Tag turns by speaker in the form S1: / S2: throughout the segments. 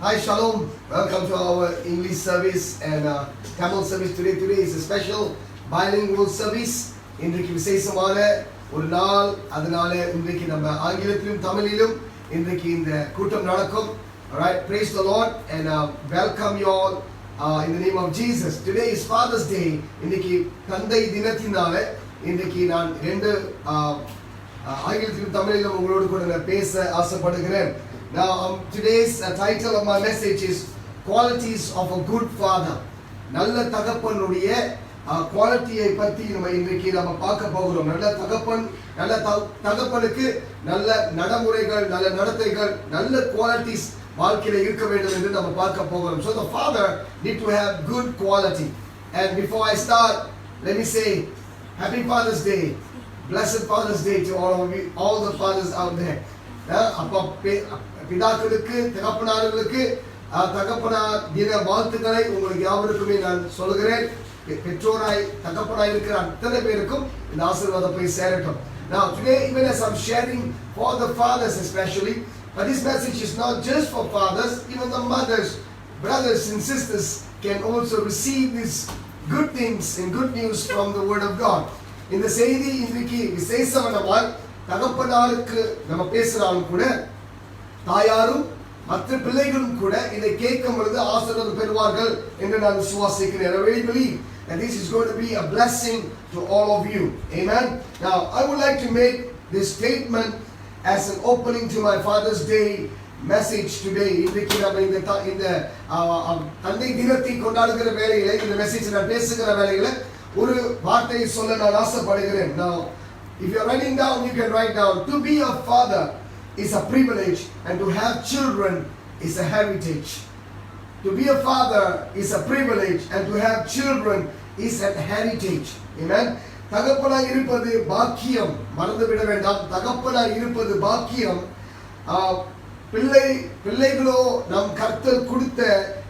S1: Hi, Shalom. Welcome to our English service and Tamil service today. Today is a special bilingual service. இன்றைக்கு விசேஷமான ஒரு நாள். அதனால இன்றைக்கு நம்ம ஆங்கிலத்திலும் தமிழிலும் இன்றைக்கு இந்த கூட்டம் நடக்கும். Alright, praise the Lord and welcome you all in the name of Jesus. Today is Father's Day. இன்றைக்கு தந்தை தினத்தினால இன்றைக்கு நான் ரெண்டு ஆங்கிலத்திலும் தமிழிலும் உங்களோடு கூட பேச ஆசைப்படுகிறேன். Now today's title of my message is Qualities of a Good Father. நல்ல தகப்பனுடைய குவாலிட்டியை பற்றி இன்றைக்கு நம்ம பார்க்க போகிறோம். நல்ல தகப்பனுக்கு நல்ல நடைமுறைகள், நல்ல நடத்தைகள், நல்ல குவாலிட்டிஸ் வாழ்க்கையில இருக்க வேண்டும் என்று நம்ம பார்க்க போகிறோம். So the father need to have good quality. And before I start, let me say Happy Father's Day. Blessed Father's Day to all of you, all the fathers out there. அப்பா பிதாக்களுக்கு, தகப்பனார்களுக்கு தகப்பனார் தின வாழ்த்துக்களை உங்களுக்கு யாவருக்குமே நான் சொல்கிறேன். பெற்றோராய் தகப்பனாய் இருக்கிற அத்தனை பேருக்கும் இந்த ஆசீர்வாதம் போய் சேரட்டும். Now today, even as I'm sharing for the fathers especially, but this message is not just for fathers, even the mothers, brothers and sisters can also receive these good things and good news from the word of God. இந்த செய்தி இன்றைக்கு விசேஷமானவாய் தகப்பனாருக்கு நம்ம பேசுறாலும் கூட தாயாரும் மற்ற பிள்ளைகளும் கூட இதை கேட்கும் பொழுது ஆசீர்வாதம் பெறுவார்கள் என்று நான் விசுவாசிக்கிறேன். I really believe that this is going to be a blessing to all of you. Amen. Now I would like to make this statement as an opening to my Father's Day message today. இன்றைக்கு நம்ம இந்த தந்தை தினத்தை கொண்டாடுகிற வேளையில இந்த message நான் பேசுகிற வேளையில ஒரு வார்த்தையை சொல்ல நான் ஆசைப்படுகிறேன். Now if you are writing down, you can write down, to be a father is a privilege and to have children is a heritage. To be a father is a privilege and to have children is a heritage. Amen. தகப்பனாய் இருப்பது பாக்கியம், மறந்து விட வேண்டாம். தகப்பனாய் இருப்பது பாக்கியம். பிள்ளைகளோ நம் கர்த்தர் கொடுத்த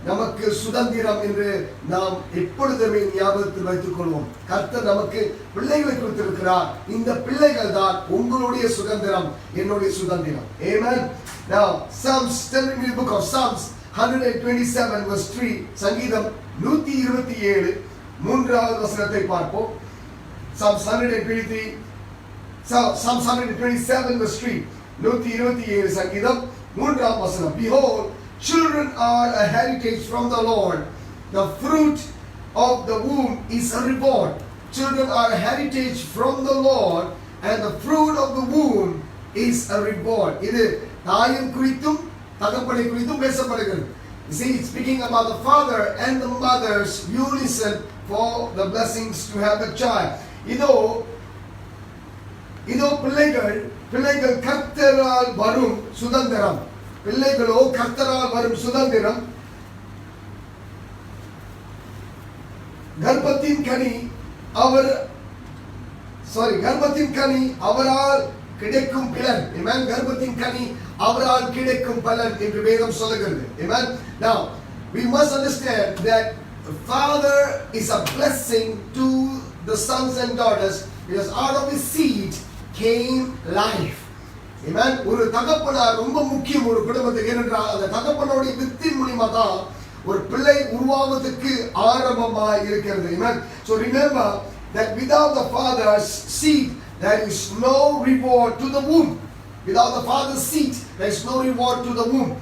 S1: நமக்கு சுதந்திரம் என்று நாம் எப்பொழுதுமே ஞாபகத்தில் வைத்துக் கொள்வோம். கர்த்தர் நமக்கு பிள்ளைகளை கொடுத்திருக்கிறார். இந்த பிள்ளைகள் தான் உங்களுடைய சுதந்திரம், என்னுடைய சுதந்திரம். Amen. Now Psalms, tell me the book of Psalms 127 verse 3. சங்கீதம் 127 மூன்றாவது வசனத்தை பார்ப்போம். Psalms 123 Psalms 127 verse 3. 127 சங்கீதம் மூன்றாம் வசனம். Behold, children are a heritage from the Lord. The fruit of the womb is a reward. Children are a heritage from the Lord and the fruit of the womb is a reward. இது தாயின் குறித்தும் தகப்பனை குறித்தும் பேசப்படுகிறது. You see, it's speaking about the father and the mother's unison for the blessings to have a child. இதோ பிள்ளைகள் கர்த்தரால் வரும் சுதந்திரம். பிள்ளைகளோ கர்த்தரால் வரும் சுதந்திரம். கர்ப்பத்தின் கனி அவரால் கிடைக்கும் பலன். Amen. கர்ப்பத்தின் கனி அவரால் கிடைக்கும் பலன் என்று வேதம் சொல்லுகிறது. Amen. Now we must understand that the father is a blessing to the sons and daughters because out of his seed came life. Amen. ஒரு தகப்பனார் ரொம்ப முக்கியம் ஒரு குடும்பத்துக்கு. ஏனென்றால் அந்த தகப்பனுடைய வித்தின் மூலமா தான் ஒரு பிள்ளை உருவாவதற்கு ஆரம்பமாக இருக்கிறது. Amen. So remember that without the father's seed there is no reward to the womb. Without the father's seed there is no reward to the womb.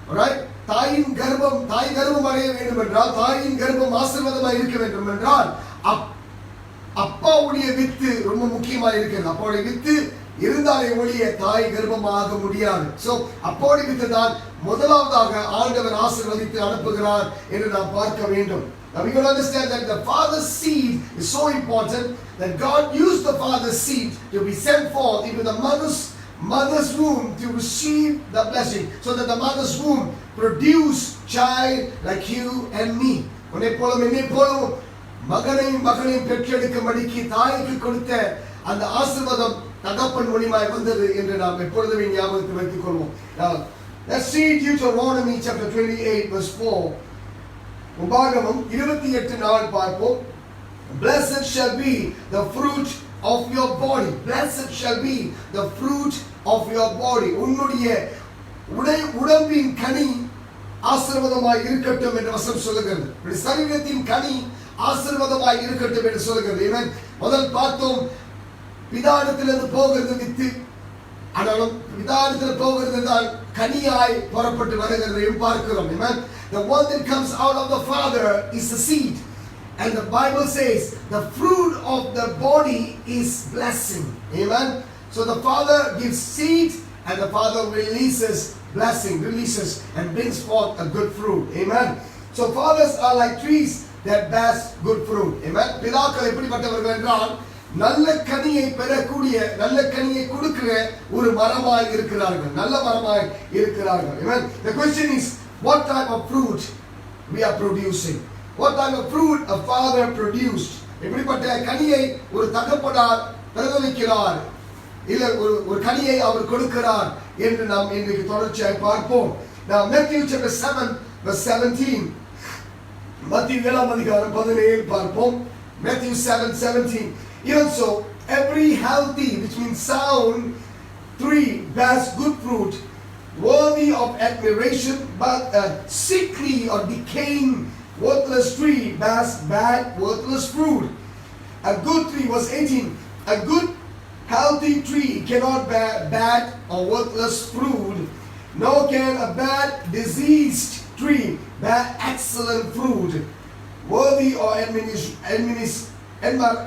S1: Alright. தாய் கர்ப்பம் அடைய வேண்டும் என்றால், தாயின் கர்ப்பம் ஆசீர்வாதமாக இருக்க வேண்டும் என்றால் அப்பாவுடைய வித்து ரொம்ப முக்கியமாக இருக்கிறது. அப்பாவுடைய வித்து இருந்தாலே ஒழிய தாய் கர்ப்பமாக முடியாது. So அப்பாவுடைய வித்து தான் முதலாவதாக ஆண்டவர் ஆசீர்வதித்து அனுப்புகிறார் என்று நாம் பார்க்க வேண்டும். Now we got to understand that the father's seed is so important that God used the father's seed to be sent forth into the mother's womb to receive the blessing, so that the mother's womb produce child like you and me. உன்னை போலும் என்னை போலும் மகனையும் பெற்றெடுக்கும்படிக்கு தாய்க்கு கொடுத்த அந்த ஆசீர்வாதம் தகப்பன் மூலமாய் வந்தது என்று நாம் எப்பொழுதுமே ஞாபகத்தில் வைத்துக் கொள்வோம். Now let's see Deuteronomy chapter 28 verse 4. உபாகமம் 28:4 பார்ப்போம். Blessed shall be the fruit of your body. Blessed shall be the fruit of your body. உன்னுடைய உடம்பின் கனி ஆசீர்வாதமாய் இருக்கட்டும் என்று வசனம் சொல்லுகிறது. சரீரத்தின் கனி ஆசீர்வாதமாய் இருக்கட்டும் என்று சொல்லுகிறது. Amen. முதல் பார்த்தோம் பிதாவிடத்திலிருந்து போகிறது வித்து, ஆனாலும் பிதாவிடத்தில் போகிறது தான் கனியாய் புறப்பட்டு வருகிறதையும் பார்க்கிறோம். Amen. The one that comes out of the Father is the seed. And the Bible says the fruit of the body is blessing. Amen. So the Father gives seed and the Father releases blessing, releases and brings forth a good fruit. Amen. So fathers are like trees that bears good fruit. Amen. பிதாக்கள் எப்படிப்பட்டவர்கள் என்றால் நல்ல கனியை பெறக்கூடிய, நல்ல கனியை கொடுக்கிற ஒரு மரமாய் இருக்கிறார்கள், நல்ல மரமாய் இருக்கிறார்கள். Amen. The question is, what type of fruit we are producing? What type of fruit a father produced? எப்படிப்பட்ட கனியை ஒரு தகப்பனார் பிரதிபலிக்கிறார், இல்ல ஒரு கனியை அவர் கொடுக்கிறார் என்று நாம் இன்றைக்கு தொடர்ச்சியாய் பார்ப்போம். Now Matthew chapter 7 verse 17. மத்தேயு 7 அதிகாரம் 17 பார்ப்போம். Matthew 7:17. Even so, every healthy, which means sound, tree bears good fruit, worthy of admiration, but a sickly or decaying, worthless tree bears bad, worthless fruit. A good tree, verse 18, a good, healthy tree cannot bear bad or worthless fruit, nor can a bad, diseased tree bear excellent fruit, worthy of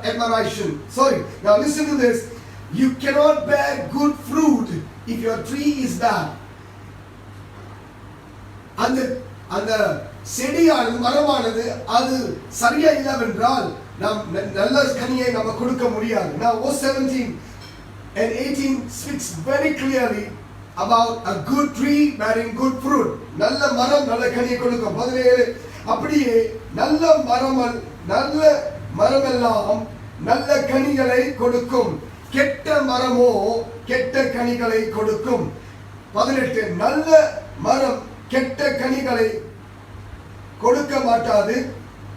S1: admiration. Sorry, now listen to this. You cannot bear good fruit if your tree is bad. அந்த செடியானது, மரமானது அது சரியா இல்லவென்றால் நாம் நல்ல கனியை நம்ம கொடுக்க முடியாது. Now verse 17 and 18 speaks very clearly about a good tree bearing good fruit. நல்ல மரம் நல்ல கனியை கொடுக்கும். 17 அப்படியே நல்ல மரமெல்லாம் நல்ல கனிகளை கொடுக்கும், கெட்ட மரமோ கெட்ட கனிகளை கொடுக்கும். 18 நல்ல மரம் கெட்ட கனிகளை கொடுக்க மாட்டாது,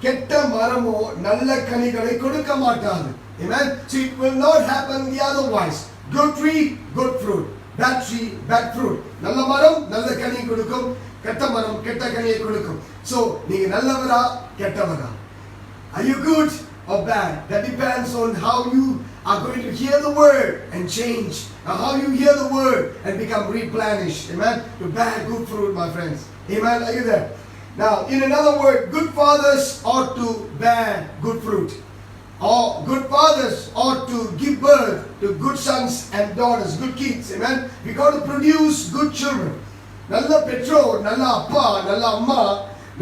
S1: கெட்ட மரமோ நல்ல கனிகளை கொடுக்க மாட்டாது. Amen. So it will not happen the otherwise. Good tree, good fruit. Bad tree, bad fruit. நல்ல மரம் நல்ல கனி கொடுக்கும், கெட்ட மரம் கெட்ட கனியை கொடுக்கும். So நீங்க நல்லவரா கெட்டவரா? Are you good or bad? That depends on how you are going to hear the word and change. How you hear the word and become replenished. Amen. To bear good fruit, my friends. Amen. Are you there? Now, in another word, good fathers ought to bear good fruit. Or good fathers ought to give birth to good sons and daughters, good kids. Amen. We got to produce good children. நல்ல பெற்றோர், நல்ல அப்பா, நல்ல அம்மா,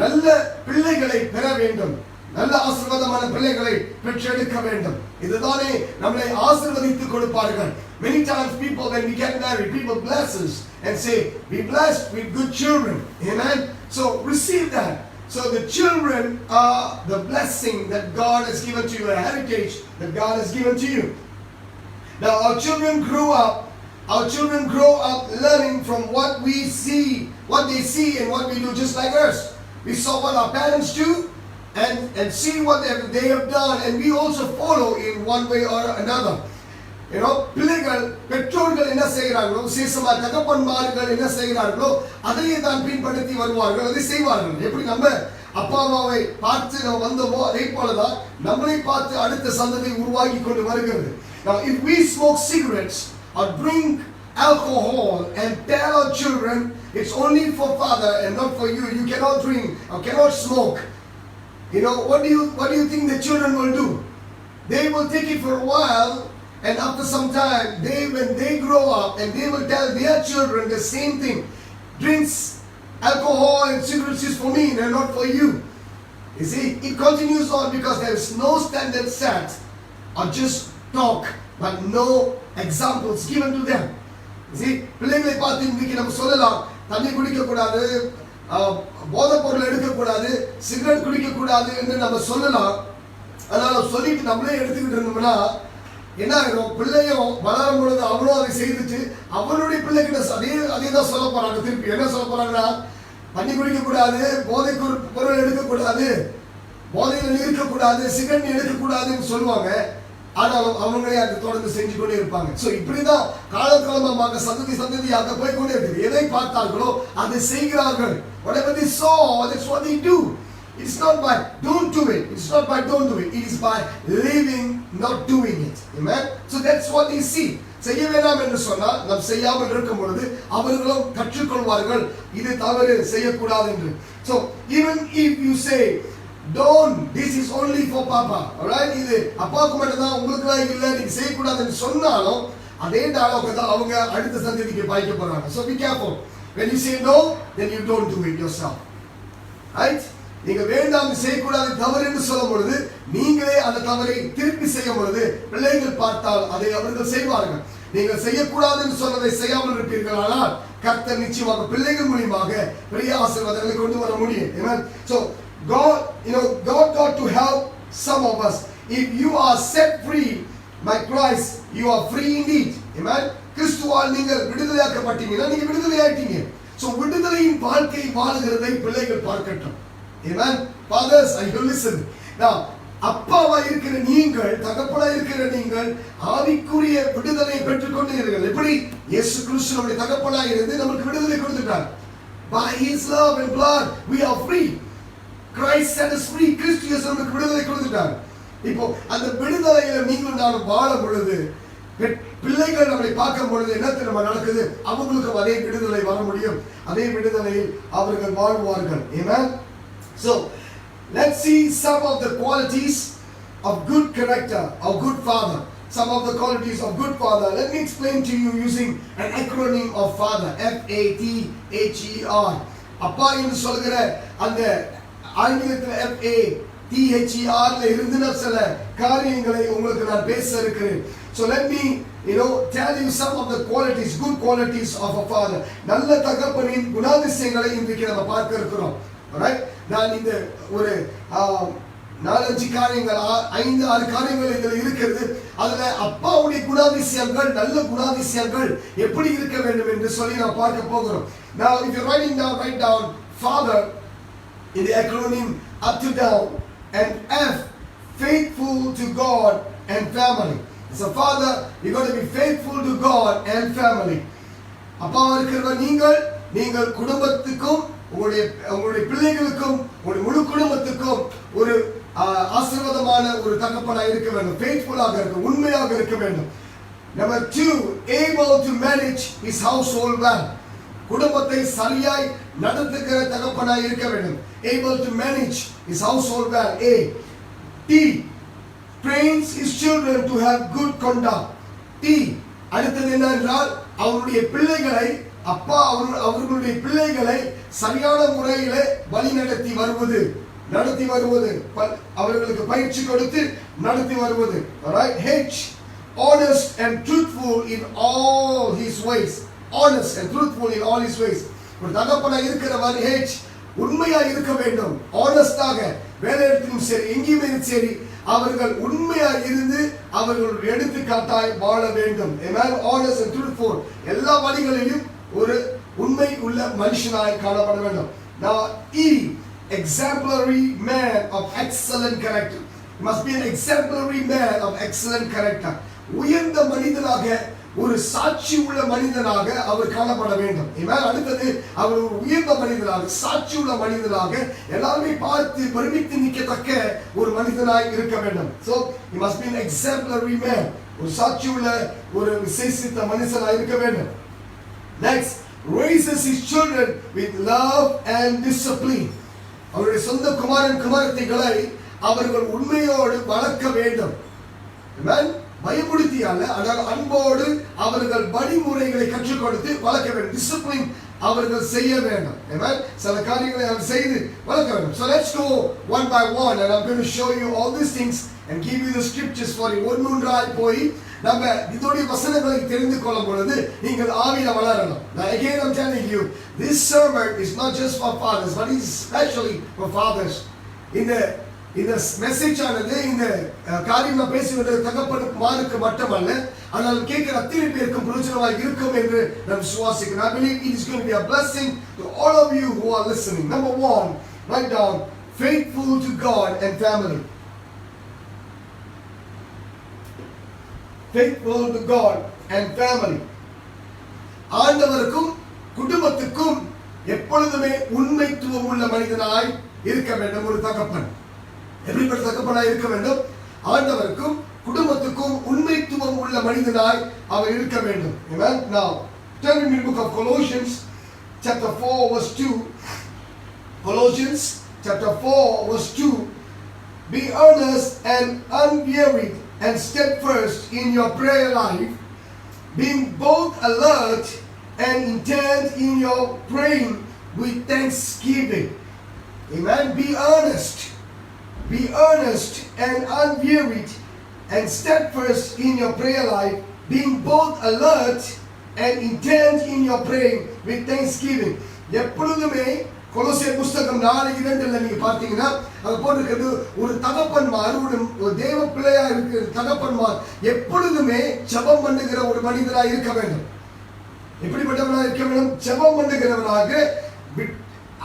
S1: நல்ல பிள்ளைகளை பெற வேண்டும். நல்ல ஆசீர்வாதமான பிள்ளைகளை பெற்றெடுக்க வேண்டும். இதுதானே நம்மை ஆசீர்வதித்து கொடுப்பார்கள். Many times people, when we get married, people bless us and say, be blessed with good children. Amen. So receive that. So the children are the blessing that God has given to you, a heritage that God has given to you. Now our children grow up learning from what we see, what they see and what we do, just like us. We saw what our parents do and see what they have done, and we also follow in one way or another. You know, பிள்ளைகள் பெற்றோர்கள் என்ன செய்கிறார்களோ, விசேஷமா தகப்பன்மார்கள் என்ன செய்கிறார்களோ அதையே தான் பின்பற்றி வருவார்கள், அதை செய்வார்கள். எப்படி நம்ம அப்பா அம்மாவை பார்த்து நம்ம வந்தோமோ அதே போலதான் நம்மளை பார்த்து அடுத்த சந்ததி உருவாகி கொண்டு வருகிறது. Now if we smoke cigarettes or drink alcohol and tell our children it's only for father and not for you, you cannot drink or cannot smoke, you know, what do you think the children will do? They will take it for a while, and after some time when they grow up and they will tell their children the same thing. Drinks, alcohol and cigarettes is for me and not for you. You see, it continues on because there is no standard set or just talk but no examples given to them. You see, பிள்ளைகளை பார்த்து இன்னைக்கு நம்ம சொல்லலாம், தண்ணி குடிக்க கூடாது, போதைப் பொருள் எடுக்க கூடாது, சிகரெட் குடிக்க கூடாது என்று நம்ம சொல்லலாம். அதனால சொல்லிட்டு நம்மளே எடுத்துக்கிட்டு இருந்தோம்னா என்ன ஆகும்? பிள்ளையும் வளரும் பொழுது அவனும் அதை செய்துட்டு அவனுடைய பிள்ளைகிட்ட அதே தான் சொல்ல போறாங்க. திருப்பி என்ன சொல்ல போறாங்கன்னா, தண்ணி குடிக்க கூடாது, போதை பொருள் எடுக்கக்கூடாது, போதையில் இருக்கக்கூடாது, சிகரெட் எடுக்கக்கூடாதுன்னு சொல்லுவாங்க. ஆனாலும் அவங்களே அதை தொடர்ந்து செஞ்சு கொண்டே இருப்பாங்க. சோ இப்படிதான் காலகாலமாக சந்ததியாக போய் கொண்டே இருக்கு. எதை பார்த்தார்களோ அதை செய்கிறார்கள். Whatever they saw, that's what they do. It's not by don't do it. It's not by don't do it. It is by living, not doing it. Amen. So that's what they see. செய்ய வேண்டாம் என்று சொன்னால் நாம் செய்யாமல் இருக்கும் பொழுது அவர்களும் கற்றுக்கொள்வார்கள் இது தவறு செய்யக்கூடாது என்று. So even if you say don't, this is only for papa, alright, இது அப்பாவுக்கு மட்டும் தான் உங்களுக்குலாம் இல்ல நீங்க செய்ய கூடாதுன்னு சொன்னாலும் அதே டயலாக் தான் அவங்க அடுத்த சந்ததிக்கு பாய்க்க போறாங்க. So be careful. When you say no, then you don't do it yourself. Right? நீங்க வேண்டாம் செய்யக்கூடாது தவறு என்று சொல்லும் பொழுது நீங்களே அந்த தவறை திருப்பி செய்யும் பொழுது பிள்ளைகள் பார்த்தால் அதை அவர்கள் செய்வார்கள். நீங்கள் செய்யக்கூடாது என்று சொன்னதை செய்யாமல் இருப்பீர்கள் ஆனால் கர்த்தர் நிச்சயமாக பிள்ளைகள் மூலமாக பெரிய ஆசீர்வாதங்களை கொண்டு வர முடியும். Amen. So God got to help some of us. If you are set free by Christ, you are free indeed. Amen. கிறிஸ்துவால் நீங்கள் விடுதலையாக்கப்பட்டீங்கன்னா நீங்க விடுதலையாயிட்டீங்க. So விடுதலையின் வாழ்க்கை வாழுகிறதை பிள்ளைகள் பார்க்கட்டும். Amen. Fathers, I will listen. Now, அப்பாவா இருக்கிற நீங்கள், தகப்பனா இருக்கிற நீங்கள் ஆவிக்குரிய விடுதலை பெற்றுக் கொண்டீர்கள். எப்படி? இயேசு கிறிஸ்து நம்முடைய தகப்பனா இருந்து நமக்கு விடுதலை கொடுத்துட்டார். By his love and blood we are free. Christ set us free. கிறிஸ்து இயேசு நமக்கு விடுதலை கொடுத்துட்டார். இப்போ அந்த விடுதலையில நீங்களும் நானும் வாழ பொழுது பிள்ளைகள் நம்மை பார்க்கும் பொழுது என்ன தெரியுமா நடக்குது? அவங்களுக்கு அதே விடுதலை வர முடியும். அதே விடுதலையில் அவர்கள் வாழ்வார்கள். Amen. So let's see some of the qualities of good character, of good father. Some of the qualities of good father. Let me explain to you using an acronym of father. F-A-T-H-E-R. அப்பா என்று சொல்கிற அந்த ஆங்கிலத்தில் F-A-T-H-E-R ல இருந்து சில காரியங்களை உங்களுக்கு நான் பேச இருக்கிறேன். So let me tell you some of the qualities, good qualities of a father. நல்ல தகப்பனின் குணாதிசயங்களை இன்றைக்கு நம்ம பார்க்க இருக்கிறோம். Alright? நான் இந்த ஒரு 4-5 காரியங்கள் 5-6 காரியங்கள் இதில் இருக்கிறது. அதுல அப்பாவுடைய குணாதிசயங்கள் நல்ல குணாதிசயங்கள் எப்படி இருக்க வேண்டும் என்று சொல்லி நான் பார்க்க போகிறோம். Now if you're writing down, write down father in the acronym up to down, and F, faithful to God and family. As a father, you got to be faithful to God and family. அப்பா இருக்கிற நீங்கள் குடும்பத்துக்கும் உங்களுடைய பிள்ளைகளுக்கும் உங்களுடைய முழு குடும்பத்துக்கும் ஒரு ஆசீர்வாதமான ஒரு தகப்பனாக இருக்க வேண்டும். ஃபெய்த்ஃபுல்லாக இருக்க உண்மையாக இருக்க வேண்டும். Number 2, able to manage his household well. குடும்பத்தை சரியாய் நடத்துகிற தகப்பனாக இருக்க வேண்டும். Able to manage his household well. A. T. Trains his children to have good conduct. T. அடுத்தது என்ன என்றால் அவருடைய பிள்ளைகளை அப்பா அவர்களுடைய பிள்ளைகளை சரியான முறையிலே வழி நடத்தி வருவது அவர்களுக்கு பயிற்சி கொடுத்து நடத்தி வருவது. Alright? H, honest and truthful in all his ways. Honest and truthful in all his ways. ஒரு தகப்பனா இருக்கிறவர் H உண்மையா இருக்க வேண்டும். ஆனஸ்டாக வேலையிடத்திலும் சரி எங்கேயுமே சரி அவர்கள் உண்மையா இருந்து அவர்கள் எடுத்துக்காட்டாய் வாழ வேண்டும். Amen. Honest and truthful. எல்லா வழிகளிலும் ஒரு உண்மை உள்ள மனுஷனாய் காணப்பட வேண்டும். Now E, exemplary man of excellent character. He must be an exemplary man of excellent character. உயர்ந்த மனிதனாக ஒரு சாட்சி உள்ள மனிதனாக அவர் காணப்பட வேண்டும். அடுத்தது அவர் ஒரு உயர்ந்த மனிதனாக சாட்சி உள்ள மனிதனாக எல்லாருமே பார்த்து பெருமித்து நிற்கத்தக்க ஒரு மனிதனாய் இருக்க வேண்டும். So he must be an exemplary man. ஒரு சாட்சி உள்ள ஒரு விசேஷித்த மனுஷனாய் இருக்க வேண்டும். Next, raises his children with love and discipline. அவருடைய சொந்த குமாரத்திகளை அவர்கள் உண்மையோடு வளர்க்க வேண்டும். Amen. பயமுடுத்தியால ஆனால் அன்போடு அவர்கள் வழிமுறைகளை கற்றுக் கொடுத்து வளர்க்க வேண்டும். டிசிப்ளின் அவர்கள் செய்ய வேண்டும். Amen. சில காரியங்களை அவர் செய்து வளர்க்க வேண்டும். So let's go one by one and I'm going to show you all these things and give you the scriptures for you. ஒவ்வொன்றாய் போய் நம்ம இதோடைய வசனங்களை தெரிந்து கொள்ளும் பொழுது நீங்கள் ஆவியில வளரலாம். Now again I'm telling you, this sermon is not just for fathers, but it's especially for fathers. இந்த மெசேஜ் ஆனது இந்த காரியம் நான் பேசுவது தகப்பனுக்கு மட்டுமல்ல, ஆனால் கேட்கிற அத்தனை பேருக்கும் பிரயோஜனமாக இருக்கும் என்று நான் விசுவாசிக்கிறேன். I believe it is going to be a blessing to all of you who are listening. Number 1, write down faithful to God and family. faithful to God and family. ஆண்டவருக்கும் குடும்பத்துக்கும் எப்பொழுதுமே உண்மைத்துவம் உள்ள மனிதனாய் இருக்க வேண்டும் ஒரு தகப்பன். எப்படிப்பட்ட தகப்பனாய் இருக்க வேண்டும்? ஆண்டவருக்கும் குடும்பத்துக்கும் உண்மைத்துவம் உள்ள மனிதனாய் அவர் இருக்க வேண்டும். Amen. Now, turn in the book of Colossians chapter 4 verse 2. Colossians chapter 4 verse 2. Be earnest and unwearied and steadfast in your prayer life, being both alert and intent in your praying with thanksgiving. Amen. Be earnest and unwearied and steadfast in your prayer life, being both alert and intent in your praying with thanksgiving. எப்பொழுதுமே கொலோசியர் புத்தகம் 4:2 நீங்க பார்த்தீங்கன்னா அது போட்டிருக்கிறது, ஒரு தகப்பன்மார் ஒரு தேவ பிள்ளையா இருக்கிற தகப்பன்மார் எப்பொழுதுமே ஜெபம் பண்ணுகிற ஒரு மனிதராக இருக்க வேண்டும். எப்படிப்பட்டவராக இருக்க வேண்டும்? ஜெபம் பண்ணுகிறவராக,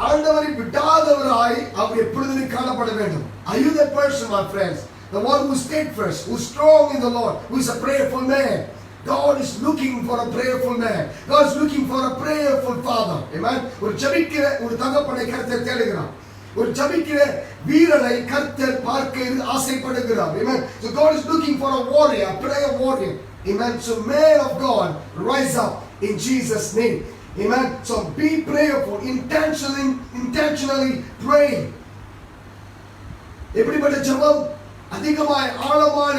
S1: ஆண்டவரை விடாதவராய் அவர் எப்பொழுதுமே காணப்பட வேண்டும். Are you that person, my friends? The one who is steadfast, who is strong in the Lord, who is a prayerful man. God is looking for a prayerful man. God is looking for a prayerful father. Amen. ஒரு ஜெபிக்கிற ஒரு தகப்பனை கர்த்தர் தேடுகிறார். ஒரு ஜெபிக்கிற வீரனை கர்த்தர் பார்க்க ஆசைப்படுகிறார். Amen. So God is looking for a warrior, a prayer warrior. Amen. So man of God, rise up in Jesus' name. Amen. So be prayerful, intentionally praying. எப்படிப்பட்ட ஜெபம்? அதிகமாய் ஆழமான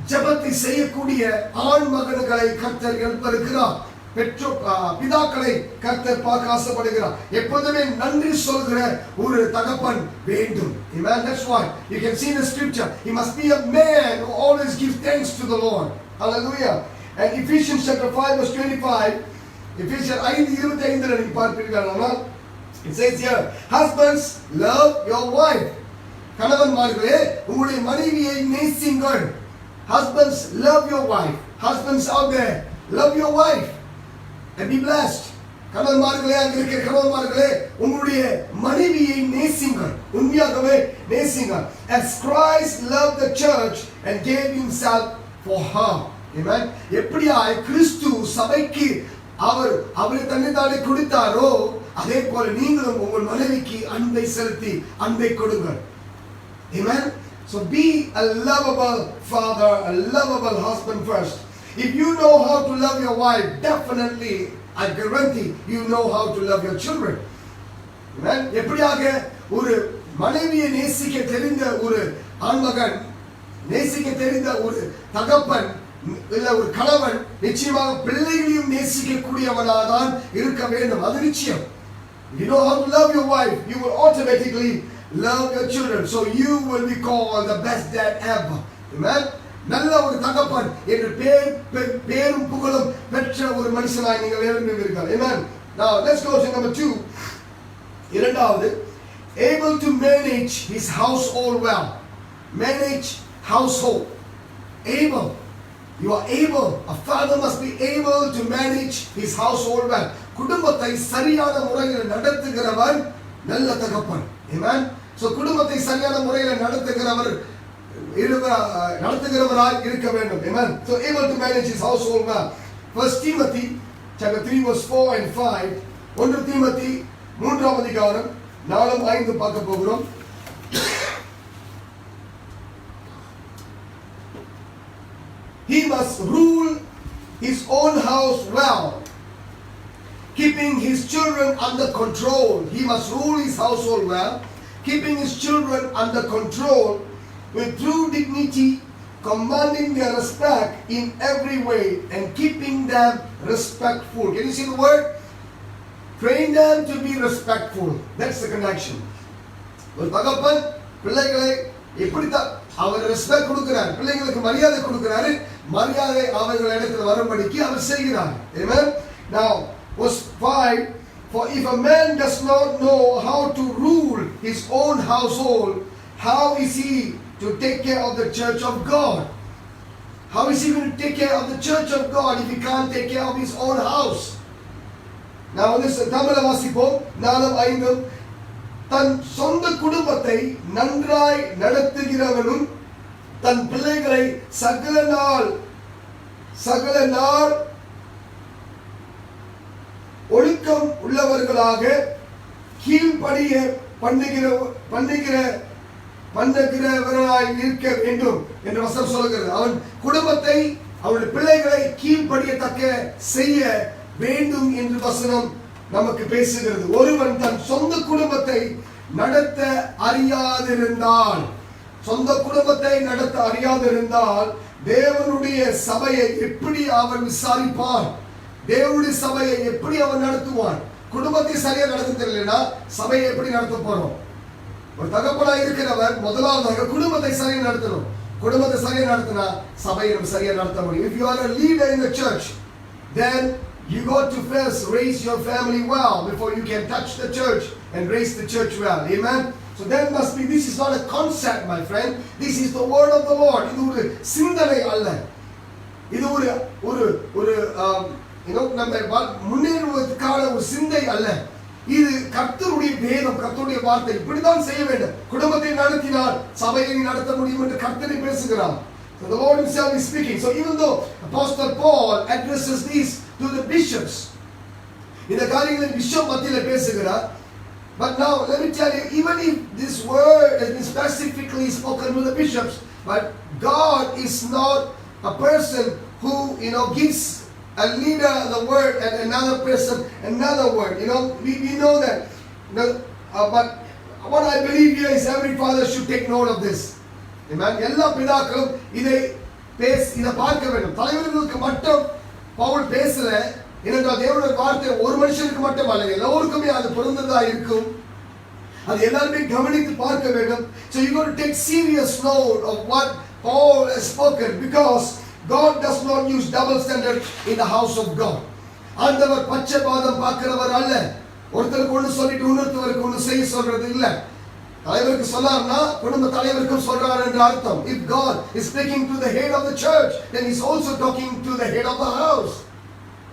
S1: ஜெபத்தை செய்யக்கூடிய ஆண் மகன்களை கர்த்தர் எழுப்பியிருக்கிறார். பிதாக்களை கர்த்தர் பார்க்க ஆசைப்படுகிறார். எப்போதுமே நன்றி சொல்கிற ஒரு தகப்பன் வேண்டும். Amen. That's why you can see in the scripture, he must be a man who always gives thanks to the Lord. Hallelujah. And Ephesians chapter 5 verse 25, Ephesians 5:25 நீங்க பார்ப்பீர்களானால் it says here, husbands love your wife. கணவன்மார்களே உங்களுடைய மனைவியை நேசியுங்கள். Husbands, love your wife. Husbands out there, love your wife and be blessed. கணவன்மார்களே, அங்க இருக்கிற கணவன்மார்களே உங்களுடைய மனைவியை நேசியுங்கள். உண்மையாகவே நேசியுங்கள். As Christ loved the church and gave himself for her. Amen. எப்படியாய் கிறிஸ்து சபைக்கு அவரை தன்னைத்தானே கொடுத்தாரோ அதே போல நீங்களும் உங்கள் மனைவிக்கு அன்பை செலுத்தி அன்பை கொடுங்கள். Amen. So be a lovable father, a lovable husband first. If you know how to love your wife, definitely, I guarantee, you know how to love your children. Amen. எப்படியாக ஒரு மனைவியை நேசிக்க தெரிந்த ஒரு ஆண்மகன், நேசிக்க தெரிந்த ஒரு தகப்பன் இல்ல ஒரு கணவன் நிச்சயமாக பிள்ளைகளையும் நேசிக்கக்கூடியவனாக தான் இருக்க வேண்டும். அது நிச்சயம். You know how to love your wife, you will automatically love your children. So you will be called the best dad ever. Amen. நல்ல ஒரு தகப்பன் என்று பேரும் புகழும் பெற்ற ஒரு மனுஷனாய் நீங்கள் எழும்புவீர்கள். Amen. Now let's go to number 2. இரண்டாவது, able to manage his household well. Manage household. Able. You are able. A father must be able to manage his household well. குடும்பத்தை சரியான முறையில் நடத்துகிறவர் நல்ல தகப்பன். Amen. So குடும்பத்தை சரியான முறையில் நடத்துகிறவராய் இருக்க வேண்டும். Amen. So able to manage his household well. 1 Timothy chapter 3 verse 4 and 5. 1 Timothy 3ஆம் அதிகாரம் 4-5 பார்க்க போகிறோம். He must rule his own house well, keeping his children under control. He must rule his household well, keeping his children under control with true dignity, commanding their respect in every way and keeping them respectful. Can you see the word? Train them to be respectful. That's the connection. ஒரு தகப்பன் பிள்ளைகளை எப்படித்தான் அவர் respect கொடுக்கிறார், பிள்ளைகளுக்கு மரியாதை கொடுக்கிறாரு, மரியாதை அவர்களிடத்தில் வரும்படிக்கு அவர் செய்கிறார். Amen. Now verse 5, for if a man does not know how to rule his own household, how is he to take care of the church of God? How is he going to take care of the church of God if he can't take care of his own house? Now this தமிழ வாசிப்போம். 4-5. தன் சொந்த குடும்பத்தை நன்றாய் நடத்துகிறவனும் தன் பிள்ளைகளை சகல நாள் சகல நாள் ஒழுக்கம் உள்ளவர்களாக கீழ்ப்படிய பண்ணுகிறவராய் இருக்க வேண்டும் என்று வசனம் சொல்கிறது. அவன் குடும்பத்தை அவனுடைய பிள்ளைகளை கீழ்ப்படியத்தக்க செய்ய வேண்டும் என்று வசனம் நமக்கு பேசுகிறது. ஒருவன் தன் சொந்த குடும்பத்தை நடத்த அறியாதிருந்தால் தேவனுடைய சபையை எப்படி அவன் விசாரிப்பான்? தேவனுடைய சபையை எப்படி அவன் நடத்துவான்? குடும்பத்தை சரியா நடத்த தெரியலனா சபையை எப்படி நடத்த போறோம்? ஒரு தகப்பனாய் இருக்கிறவர் முதலாவதாக குடும்பத்தை சரியா நடத்தணும். குடும்பத்தை சரியா நடத்தினா சபையை நம்ம சரியா நடத்த முடியும். If you are a leader in the church, then you got to first raise your family well before you can touch the church and raise the church well. Amen. So there must be, this is not a concept, my friend. This is the word of the Lord. இது ஒரு சிந்தனை அல்ல. இது ஒரு நம்ம முன்னேறுவதற்கான ஒரு சிந்தை அல்ல. இது கர்த்தருடைய வேதம், கர்த்தருடைய வார்த்தை. இப்படிதான் செய்ய வேண்டும். குடும்பத்தை நடத்தினால் சபையை நடத்த முடியும் என்று கர்த்தரை பேசுகிறார். So the Lord himself is speaking. So even though Apostle Paul addresses these to the bishops, இந்த காரியங்களை பிஷப் மத்தியில பேசுகிறார். But now let me tell you, even if this word has been specifically spoken to the bishops, but God is not a person who gives a leader the word and another person another word. We know that. But what I believe here is every father should take note of this. Amen. எல்லா பிதாக்களும் இதை பார்க்க வேண்டும். தலைவர்களுக்கு மட்டும் பவுல் பேசல. ஏனென்றால் தேவனுடைய வார்த்தை ஒரு மனுஷனுக்கு மட்டும் அல்ல, எல்லோருக்குமே அது பொருந்ததா இருக்கும். அது எல்லாருமே கவனித்து பார்க்க வேண்டும். So you got to take serious note of what Paul has spoken, because God does not use double standard in the house of God. ஆண்டவர் பட்சபாதம் பார்க்கிறவர் அல்ல. ஒருத்தருக்கு ஒன்று சொல்லிட்டு இன்னொருத்தருக்கு ஒன்று செய்ய சொல்றது இல்ல. தலைவருக்கு சொன்னார்னா குடும்ப தலைவருக்கும் சொல்றார் என்ற அர்த்தம். If God is speaking to the head of the church, then he's also talking to the head of the house.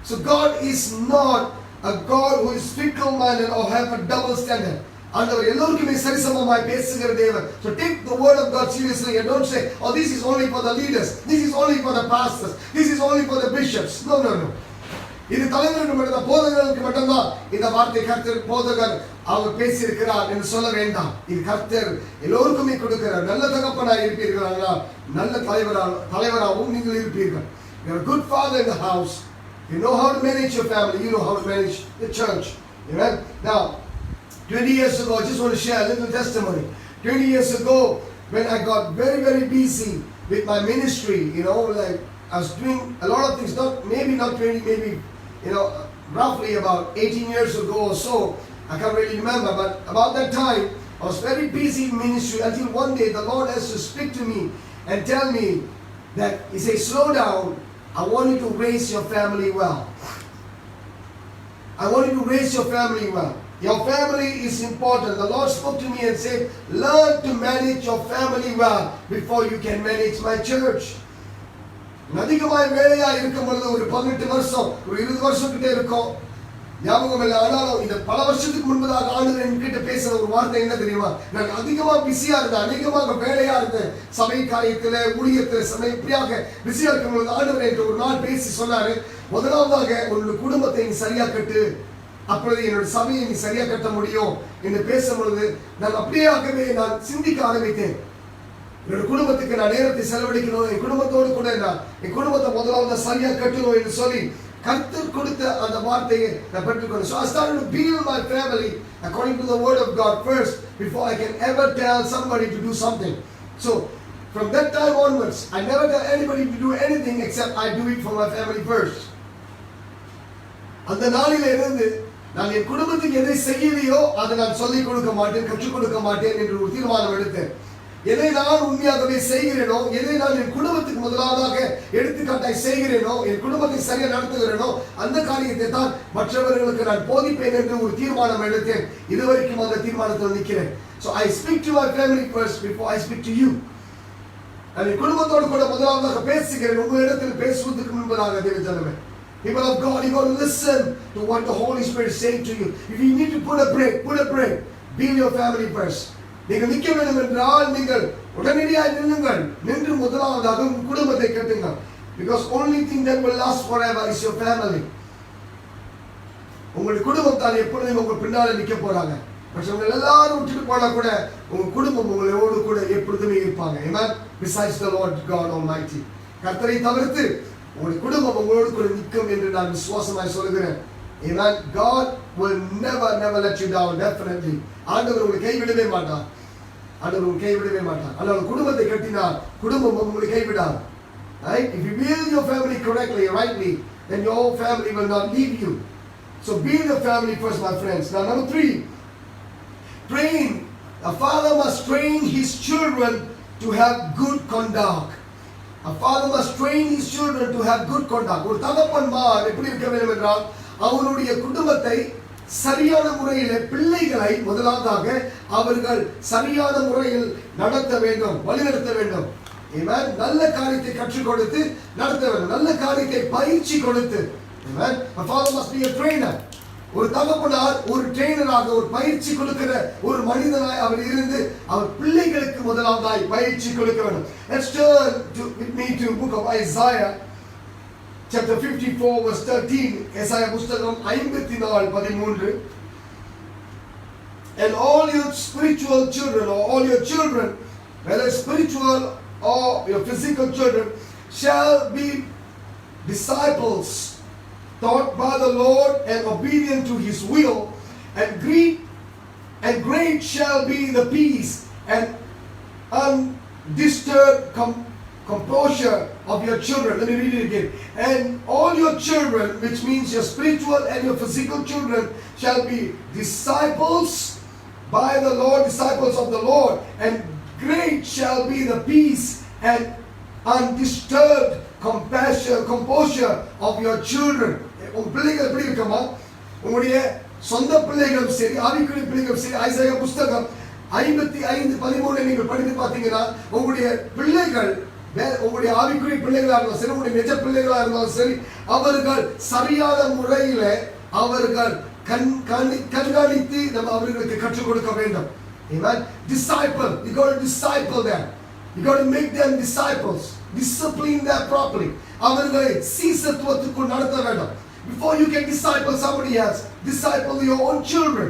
S1: So God is not a God who is fickle-minded or have a double standard. ஆண்டவர் எல்லோருக்குமே சரிசமமாய் பேசுகிற தேவன். So take the word of God seriously and don't say, oh, this is only for the leaders, this is only for the pastors, this is only for the bishops. No. இது தலைவருக்கு மட்டும்தான், போதகர்களுக்கு மட்டும்தான் இந்த வார்த்தை கர்த்தர் போதகர் அவர் பேசியிருக்கிறார் என்று சொல்ல வேண்டாம். இது கர்த்தர் எல்லோருக்குமே கொடுக்கிறார். நல்ல தகப்பனாய் இருப்பீர்களா, நல்ல தலைவராகவும் நீங்கள் இருப்பீர்கள். You are a good father in the house. You know how to manage your family. You know how to manage the church. Amen. Now, 20 years ago, I just want to share a little testimony. 20 years ago, when I got very, very busy with my ministry, like I was doing a lot of things, not 20, maybe, roughly about 18 years ago or so. I can't really remember, but about that time, I was very busy in ministry until one day the Lord has to speak to me and tell me that He says, slow down. I want you to raise your family well. I want you to raise your family well. Your family is important. The Lord spoke to me and said, learn to manage your family well before you can manage my church. அதிகமாய் வேலையா இருக்கும் பொழுது ஒரு 18 வருஷம் ஒரு 20 வருஷம் கிட்ட இருக்கும், ஞாபகம் இல்லை. ஆனாலும் இந்த பல வருஷத்துக்கு முன்பதாக ஆண்டவர் என்கிட்ட பேசுற ஒரு வார்த்தை என்ன தெரியுமா? நான் அதிகமா பிஸியா இருந்தேன், அதிகமாக வேலையா இருந்தேன், சபை காரியத்துல ஊழியத்துல சமயம் இப்படியாக பிஸியா இருக்கும் பொழுது ஆண்டவர் என்று ஒரு நாள் பேசி சொன்னாரு, முதலாவதாக உன்னுடைய குடும்பத்தை நீ சரியா கட்டு, அப்பொழுது என்னோட சபையை நீ சரியா கட்ட முடியும் என்று பேசும் பொழுது நான் அப்படியாகவே நான் சிந்திக்க ஆரம்பித்தேன். என்னோட குடும்பத்துக்கு நான் நேரத்தை செலவழிக்கணும், என் குடும்பத்தோடு கூட என் குடும்பத்தை முதலாவது சரியா கட்டணும் என்று சொல்லி கர்த்தர் கொடுத்த அந்த வார்த்தையை நான் பெற்றுக்கொண்டேன். So I started to build my family according to the word of God first before I can ever tell somebody to do something. So from that time onwards, I never tell anybody to do anything except I do it for my family first. அந்த நாளில இருந்து நான் என் குடும்பத்துக்கு எதை செய்யலையோ அதை நான் சொல்லிக் கொடுக்க மாட்டேன், கற்றுக் கொடுக்க மாட்டேன் என்று ஒரு தீர்மானம் எடுத்தேன். எதை நான் உண்மையாகவே செய்கிறேனோ, எதை நான் என் குடும்பத்துக்கு முதலாவதாக எடுத்துக்காட்டாய் செய்கிறேனோ, என் குடும்பத்தை சரியா நடத்துகிறேனோ அந்த காரியத்தை தான் மற்றவர்களுக்கு நான் போதிப்பேன் என்று ஒரு தீர்மானம் எடுத்தேன். இதுவரைக்கும் அந்த தீர்மானத்தில் நிற்கிறேன். So I speak to my family first before I speak to you. நான் என் குடும்பத்தோடு கூட முதலாவதாக பேசுகிறேன் உங்களிடத்தில் பேசுவதற்கு முன்பதாக தேவ ஜனமே. People of God, you got to listen to what the Holy Spirit is saying to you. If you need to put a break. Build your family first. நீங்கள் நிற்க வேண்டும் என்றால் நீங்கள் உடனடியாக நின்று முதலாவதாக குடும்பத்தை கட்டுங்கள். Because only thing that will last forever is your family. உங்களுடைய குடும்பம் தான் எப்பொழுதும் உங்க பின்னால நிக்க போறாங்க. மற்றவங்க எல்லாரும் விட்டுட்டு போனா கூட உங்க குடும்பம் உங்களோடு கூட எப்பொழுதுமே இருப்பாங்க. Amen. Besides the Lord God Almighty. கர்த்தரை தவிர்த்து உங்களுடைய குடும்பம் உங்களோடு கூட நிற்கும் என்று நான் விசுவாசமாய் சொல்கிறேன். Amen. God will never let you down, definitely. ஆண்டவர் உங்களை கைவிடவே மாட்டார். ஆண்டவர் உங்களை கைவிடவே மாட்டார். ஆனால் குடும்பத்தை கட்டினால் குடும்பம் உங்களை கைவிடாது. Right? If you build your family correctly, rightly, then your family will not leave you. So build your family first, my friends. Now, number 3, train. A father must train his children to have good conduct. A father must train his children to have good conduct. ஒரு தகப்பன்மார் எப்படி இருக்க வேண்டும் என்றால் அவருடைய குடும்பத்தை சரியான முறையில் பிள்ளைகளை முதலாவதாக அவர்கள் சரியான முறையில் நடத்த வேண்டும், வழிநடத்த வேண்டும். Amen. நல்ல காரியத்தை கற்றுக் கொடுத்து நடத்த வேண்டும், நல்ல காரியத்தை பயிற்சி கொடுத்து. Amen. A father must be a trainer. ஒரு தகப்பனார் ஒரு ட்ரெயினராக ஒரு பயிற்சி கொடுக்கிற ஒரு மனிதனாய் அவர் இருந்து அவர் பிள்ளைகளுக்கு முதலாவதாய் பயிற்சி கொடுக்க வேண்டும். Let's turn with me to book of Isaiah chapter 54 verse 13. எசாயா புத்தகம் 54:13. And all your spiritual children or all your children, whether spiritual or your physical children, shall be disciples taught by the Lord and obedient to his will, and great shall be the peace and undisturbed composure of your children. Let me read it again. And all your children, which means your spiritual and your physical children, shall be disciples by the Lord, disciples of the Lord, and great shall be the peace and undisturbed composure of your children. உங்க பிள்ளைகள் எப்படி இருக்குமா? உங்களுடைய சொந்த பிள்ளைகளும் சரி, ஆவிக்குரிய பிள்ளைகளும் சரி, ஐசாயா புத்தகம் 55:13 நீங்கள் படித்து பார்த்தீங்கன்னா உங்களுடைய பிள்ளைகள் உங்களுடைய ஆவிக்குரிய பிள்ளைகளா இருந்தாலும் சரி, உங்களுடைய நிஜ பிள்ளைகளா இருந்தாலும் சரி, அவர்கள் சரியான முறையில அவர்கள் கண்காணித்து நம்ம அவர்களுக்கு கற்றுக் கொடுக்க வேண்டும். Amen. Disciple, you got to disciple them. You got to make them disciples. Discipline them properly. அவர்களை சீசத்துவத்துக்குள் நடத்த வேண்டும். Before you can disciple somebody else, disciple your own children.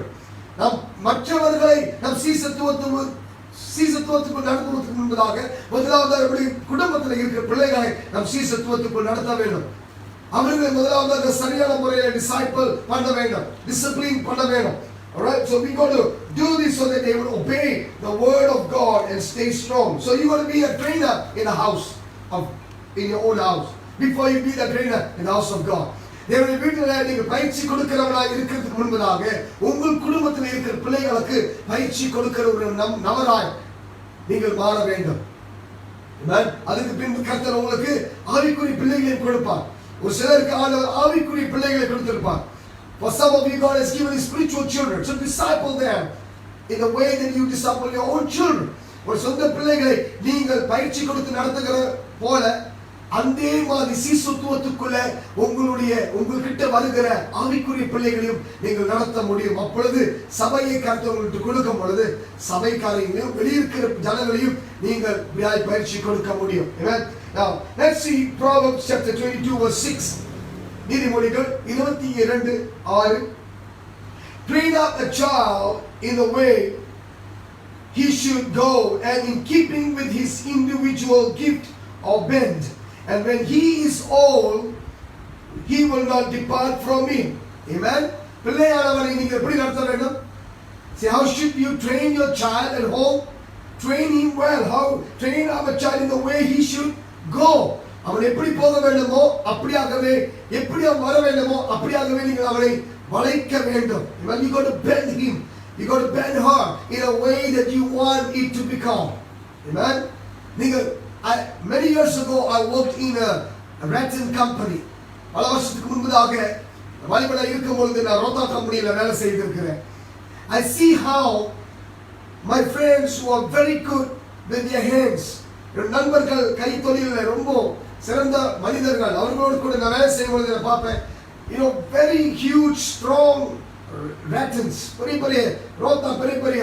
S1: நாம் மற்றவர்களை நாம் சீசத்துவத்துக்குள் நடத்துவதற்கு முன்பதாக முதலாவது அவருடைய குடும்பத்தில் இருக்கிற பிள்ளைகளை நாம் சீசத்துவத்துக்குள் நடத்த வேண்டும். அவர்களை முதலாவது சரியான முறையில் disciple பண்ண வேண்டும், discipline பண்ண வேண்டும். Alright, so we got to do this so that they will obey the word of God and stay strong. So you got to be a trainer in the house in your own house before you be the trainer in the house of God. தேவனுடைய வீட்டில் நீங்கள் பயிற்சி கொடுக்கிறவர்களாக இருக்கிறதுக்கு முன்பதாக உங்கள் குடும்பத்தில் இருக்கிற பிள்ளைகளுக்கு பயிற்சி கொடுக்கிற ஒரு நபராய் நீங்கள் மாற வேண்டும். அதுக்கு பின்பு கர்த்தர் உங்களுக்கு ஆவிக்குரிய பிள்ளைகளை கொடுப்பார். ஒரு சிலருக்கு ஆண்டவர் ஆவிக்குரிய பிள்ளைகளை கொடுத்திருப்பார். For some of you, God has given you spiritual children. So disciple them in the way that you disciple your own children. ஒரு சொந்த பிள்ளைகளை நீங்கள் பயிற்சி கொடுத்து நடத்துகிற போல அதே மாதிரி சீசுத்துவத்துக்குள்ள உங்ககிட்ட வருகிற ஆவிக்குரிய பிள்ளைகளையும் நீங்கள் நடத்த முடியும். அப்பொழுது சபையை கர்த்தருக்கு கொடுக்கும் பொழுது சபைக்காரங்களையும் வெளியிருக்கிற ஜனங்களையும் நீங்கள் பயிற்சி கொடுக்க முடியும். Amen. Now let's see Proverbs chapter 22 verse 6. நீதிமொழிகள் 22:6. Train up a child in the way he should go, and in keeping with his individual gift or bent. And when he is old, he will not depart from him. Amen. பிள்ளையானவரை நீங்கள் எப்படி நடத்த வேண்டும்? See, how should you train your child at home? Train him well. How train our child in the way he should go. அவன் எப்படி போக வேண்டுமோ அப்படியாகவே, எப்படி அவன் வர வேண்டுமோ அப்படியாகவே நீங்கள் அவனை வளைக்க வேண்டும். You got to bend him. You got to bend her in a way that you want it to become. Amen. Many years ago, I worked in a rattan company. பல வருஷத்துக்கு முன்பதாக வாலிபனாக இருக்கும் பொழுது நான் ரோத்தா கம்பெனியில் வேலை செய்திருக்கிறேன். I see how my friends who are very good with their hands, நண்பர்கள் கைத்தொழிலில் ரொம்ப சிறந்த மனிதர்கள், அவர்களோடு கூட நான் வேலை செய்யும் பொழுது நான் பார்ப்பேன். Very huge, strong rattans, பெரிய ரோத்தா, பெரிய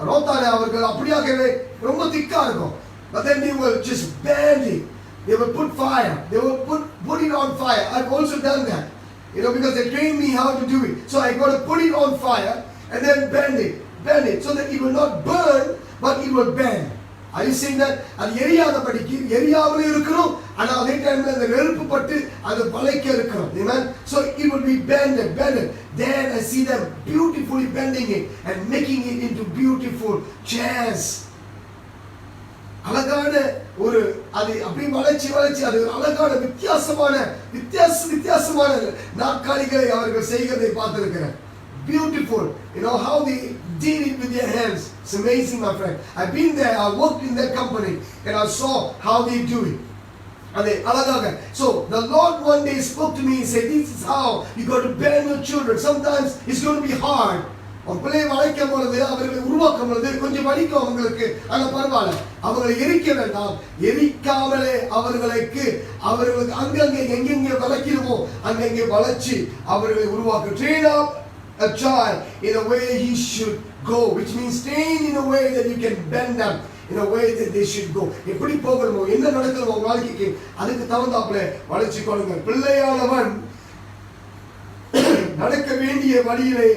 S1: ரோத்தால அவர்கள் அப்படியாகவே ரொம்ப திக்கா இருக்கும். But then they will just bend it They will put fire. They will put it on fire. I've also done that. Because they trained me how to do it. So I got to put it on fire and then bend it so that it will not burn, but it will bend. Are you seeing that? அது எரியாதபடிக்கு எரியாமலே இருக்கணும், ஆனா அதே டைம்ல அந்த நெருப்பு பட்டு அது பழைக்க இருக்கணும். Amen. So it will be bended. Then I see them beautifully bending it and making it into beautiful chairs. அழகான ஒரு அது அப்படியே வளைச்சி அது அழகான வித்தியாசமான நாற்காலிகளை அவர்கள் செய்கிறதை பார்த்திருக்கிறேன். Beautiful. How they did it with their hands. It's amazing, my friend. I've been there, I worked in that company and I saw how they do it. So the Lord one day spoke to me and said, this is how you got to bend your children. Sometimes it's going to be hard. பிள்ளையை வளைக்கும் பொழுது அவர்களை உருவாக்கும் பொழுது கொஞ்சம் வலிக்கும் அவங்களுக்கு, ஆனா பரவாயில்ல, அவர்களை எரிக்க வேண்டாம். எரிக்காமலே அவர்களுக்கு அங்கங்கே எங்கெங்கே வளைக்கிறோமோ அங்கங்கே வளைச்சு அவர்களை உருவாக்க. Train up a child in a way he should go, which means train in a way that you can bend them in a way that they should go. எப்படி போகணுமோ என்ன நடக்கணுமோ உங்க வாழ்க்கைக்கு அதுக்கு தகுந்தாப்புல வளைச்சு கொள்ளுங்க. பிள்ளையானவன் நடக்க வேண்டிய வழியிலே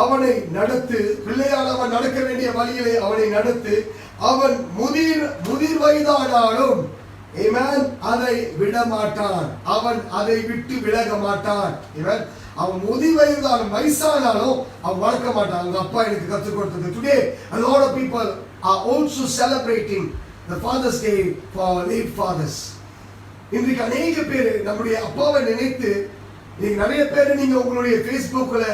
S1: அவனை நடத்து. பிள்ளையானவன் நடக்க வேண்டிய வழியிலே அவனை நடத்து. அவன் முதிர் வயதானாலும் அதை விட மாட்டான். அவன் அதை விட்டு விலக மாட்டான். அவன் முதிர் வயசானாலும் அவன் வளர்க்க மாட்டான். அவங்க அப்பா எனக்கு கற்றுக் கொடுத்தது. Today a lot of people are also celebrating the Father's Day for our late fathers. இன்றைக்கு அநேக பேர் நம்முடைய அப்பாவை நினைத்து நிறைய பேர் நீங்க உங்களுடைய Facebookல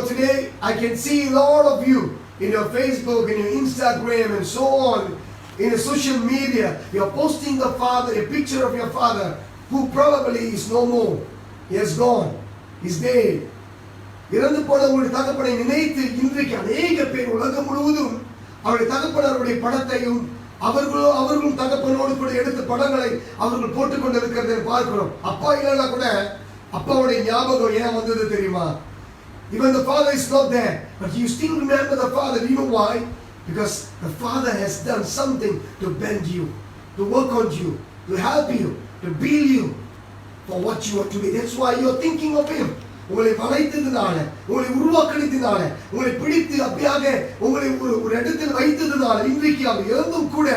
S1: today I can see a lot of you in your Facebook, in your Instagram and so on, in your social media, you are posting the father, a picture of your father who probably is no more. He has gone. He's dead. இறந்து போன உங்களுடைய தகப்பனை நினைத்து இன்றைக்கு அநேக பேர் உலகம் முழுவதும் அவருடைய தகப்பனருடைய படத்தையும் அவர்களும் தகப்பனோடு கூட எடுத்த படங்களை அவர்கள் போட்டுக் கொண்டிருக்கிறதை பார்க்கிறோம். அப்பா இல்லைன்னா கூட அப்பாவுடைய ஞாபகம் ஏன் வந்தது தெரியுமா? Even the father is not there, but you still remember the father. Do you know why? Because the father has done something to bend you, to work on you, to help you, to build you for what you are to be. That's why you are thinking of him. உங்களை வளைத்ததுனால, உங்களை உருவாக்கினதுனால, உங்களை பிடித்து அப்படியாக உங்களை ஒரு இடத்தில் வைத்ததுனால இன்றைக்கு அவர் இறந்தும் கூட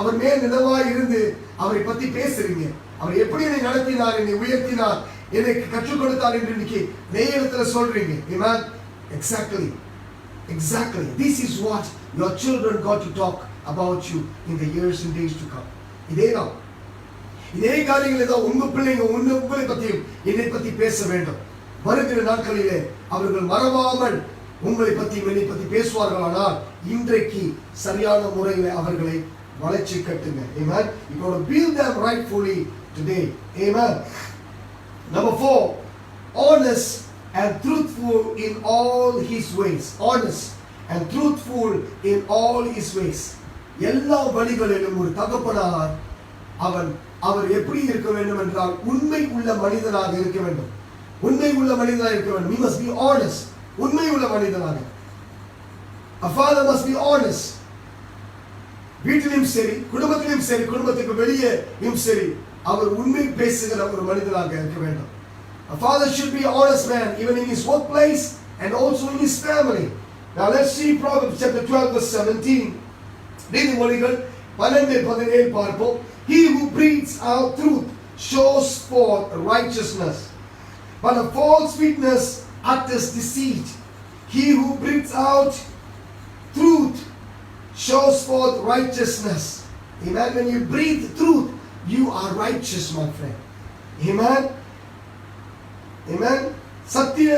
S1: அவர் மேல் நினைவாய் இருந்து அவரை பத்தி பேசுறீங்க. அவர் எப்படி என்னை நடத்தினார், என்னை உயர்த்தினார், எனக்கு கற்றுக் கொடுத்தார் என்று இன்னைக்கு நேரத்துல சொல்றீங்க. Amen. Exactly. This is what your children got to talk about you in the years and days to come. இதே காரியங்களை தான் உங்க பிள்ளைங்க உங்களை பத்தியும் என்னை பத்தி பேச வேண்டும். வருகிற நாட்களிலே அவர்கள் மறவாமல் உங்களை பத்தி என்னை பத்தி பேசுவார்களானால் இன்றைக்கு சரியான முறையில் அவர்களை வளைச்சு கட்டுங்க. Amen. You got to build them rightfully today. Amen. Number 4, honest and truthful in all his ways. Honest and truthful in all his ways. எல்லா வழிகளிலும் ஒரு தகப்பனார் அவர் எப்படி இருக்க வேண்டும் என்றால் உண்மை உள்ள மனிதனாக இருக்க வேண்டும். He must be honest. உண்மை உள்ள மனிதனாக. A father must be honest. வீட்டிலும் சரி, குடும்பத்திலும் சரி, குடும்பத்துக்கு வெளியேயும் சரி, அவர் உண்மை பேசுகிற ஒரு மனிதனாக இருக்க வேண்டும். A father should be an honest man even in his workplace and also in his family. Now let's see Proverbs chapter 12 verse 17. நீதிமொழிகள் 12:17 பார்ப்போம். He who breathes out truth shows forth righteousness, but a false witness utters deceit. He who breathes out truth shows forth righteousness. Amen. When you breathe truth, you are righteous, my friend. Amen. சத்திய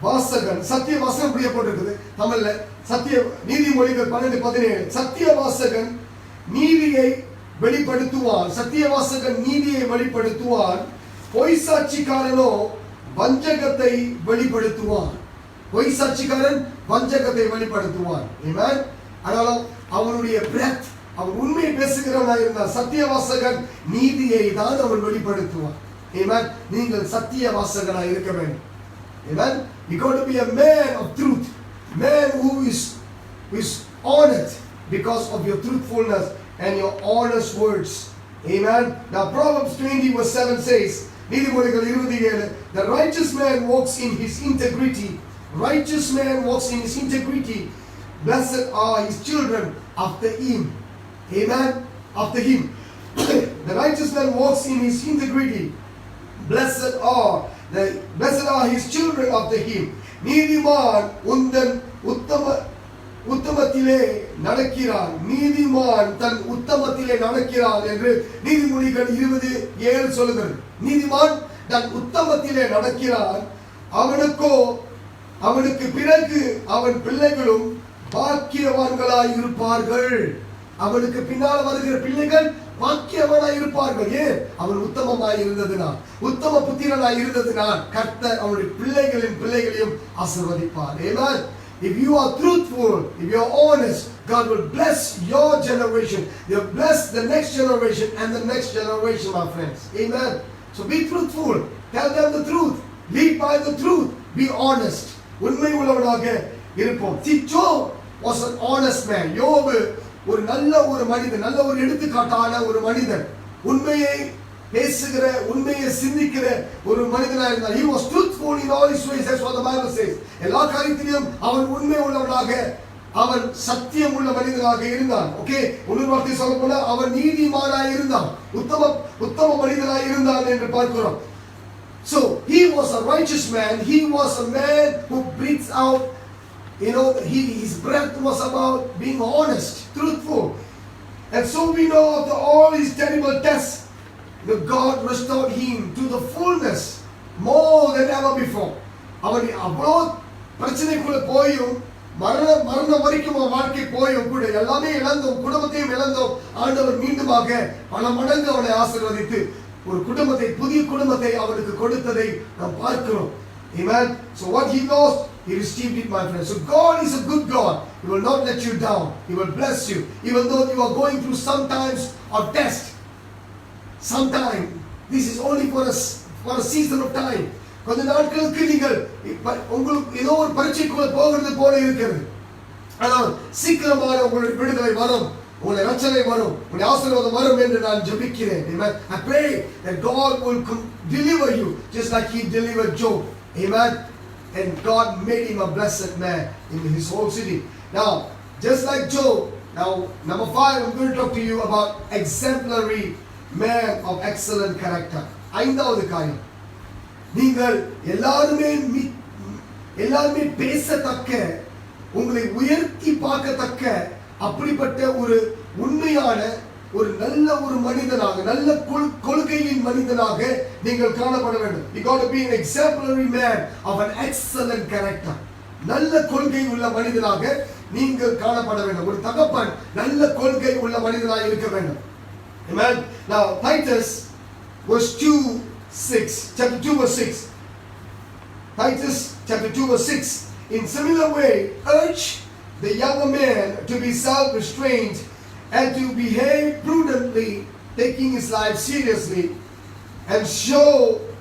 S1: வாசகம் புரியப்பட்டிருக்குது தமிழ்ல. நீதிமொழிகள் 12:17. சத்திய வாசகன் நீதியை வெளிப்படுத்துவான். பொய் சாட்சிக்காரனோ வஞ்சகத்தை வெளிப்படுத்துவான். Amen. ஆனாலும் அவனுடைய breath, அவன் உண்மை பேசுகிறவனாக இருந்தால் சத்தியவாசகன் நீதியை தான் அவன் வெளிப்படுத்துவான். Amen. நீங்கள் சத்தியவாசகனாக இருக்க வேண்டும். Amen. You got to be a man of truth, man who is honored because of your truthfulness and your honest words. Amen. Now Proverbs 20 verse 7 says, நீதிமொழிகள் 27, the righteous man walks in his integrity. Righteous man walks in his integrity. Blessed are his children after him. Amen. After him. The righteous man walks in his integrity. Blessed are his children after him. நீதிமான் உந்தன் உத்தமத்திலே நடக்கிறான். நீதிமான் தன் உத்தமத்திலே நடக்கிறான் என்று நீதிமொழிகள் 27 சொல்லுகிறது. நீதிமான் தன் உத்தமத்திலே நடக்கிறான். அவனுக்கு பிறகு அவன் பிள்ளைகளும் பாக்கியவான்களாய் இருப்பார்கள். அவனுக்கு பின்னால் வருகிற பிள்ளைகள் பாக்கியவானாய் இருப்பார்கள். ஏன்? அவன் உத்தமமாய் இருந்ததினால், உத்தம புத்திரனாய் இருந்ததினால் கர்த்தர் அவனுடைய பிள்ளைகளையும் ஆசீர்வதிப்பார். Amen. If you are truthful, if you are honest, God will bless your generation. He'll bless the next generation and the next generation, my friends. Amen. So be truthful. Tell them the truth. Lead by the truth. Be honest. உண்மை உள்ளவனாக இருப்போம். See, Job was an honest man. யோபு ஒரு நல்ல ஒரு மனிதன், நல்ல ஒரு எடுத்துக்காட்டான ஒரு மனிதன், உண்மையை பேசுகிற, உண்மையை சிந்திக்கிற ஒரு மனிதனாக இருந்தார். He was truthful in all his ways. That's what the Bible says. எல்லா காரியத்திலும் அவன் உண்மை உள்ளவனாக, அவன் சத்தியம் உள்ள மனிதனாக இருந்தான். ஓகே, ஒரு வார்த்தை சொல்ல போனா அவன் நீதிமானாக இருந்தான், உத்தம மனிதனாக இருந்தான் என்று பார்க்கிறோம். So he was a righteous man. He was a man who breathes out, his breath was about being honest, truthful. And so we know after all his terrible tests, that God restored him to the fullness more than ever before. அவன் அவ்வளோ பிரச்சனைக்குள்ள போயும், மரண வரைக்கும் வாழ்க்கை போயும் கூட எல்லாமே இழந்தோம், குடும்பத்தையும் இழந்தோம். ஆண்டவர் மீண்டுமாக பல மடங்கு அவனை ஆசீர்வதித்து ஒரு குடும்பத்தை, புதிய குடும்பத்தை அவனுக்கு கொடுத்ததை நாம் பார்க்கிறோம். Amen. So what he lost, he received it, my friends. So God is a good God. He will not let you down. He will bless you. Even though you are going through some times of test. Sometime. This is only for a season of time. கொஞ்ச நாட்களுக்கு நீங்கள் உங்களுக்கு ஏதோ ஒரு பரீட்சைக்குள்ள போகிறது போல இருக்கிறது. ஆனால் சீக்கிரமாக உங்களுடைய விடுதலை வரும், உங்களுடைய ரட்சனை வரும், உங்களுடைய ஆசீர்வாதம் வரும் என்று நான் ஜெபிக்கிறேன். Amen. I pray that God will deliver you just like he delivered Job. Amen. And God made him a blessed man in his whole city. Now, just like Job, now number 5, I'm going to talk to you about exemplary man of excellent character. ஐந்தாவது காரியம், நீங்கள் எல்லாருமே பேசத்தக்க, உங்களை உயர்த்தி பார்க்கத்தக்க அப்படிப்பட்ட ஒரு உண்மையான ஒரு நல்ல ஒரு மனிதனாக, நல்ல கொள்கையின் மனிதனாக நீங்கள் காணப்பட வேண்டும். You got to be an exemplary man of an excellent character. நல்ல கொள்கை உள்ள மனிதனாக நீங்கள் காணப்பட வேண்டும். ஒரு தகப்பன் நல்ல கொள்கை உள்ள மனிதனாக இருக்க வேண்டும். Amen. Now Titus verse 2:6, chapter 2 verse 6. Titus chapter 2 verse 6. In similar way, urge the younger man to be self-restrained and to behave prudently, taking his life seriously, and show,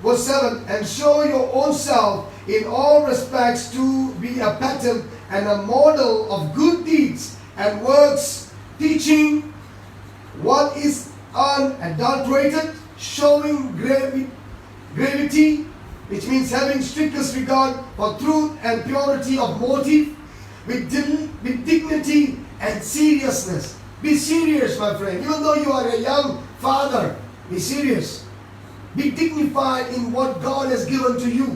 S1: verse 7, and show your own self in all respects to be a pattern and a model of good deeds and works, teaching what is unadulterated, showing gravity, which means having strictest regard for truth and purity of motive, with dignity and seriousness. Be serious, my friend. Even though you are a young father, be serious. Be dignified in what God has given to you.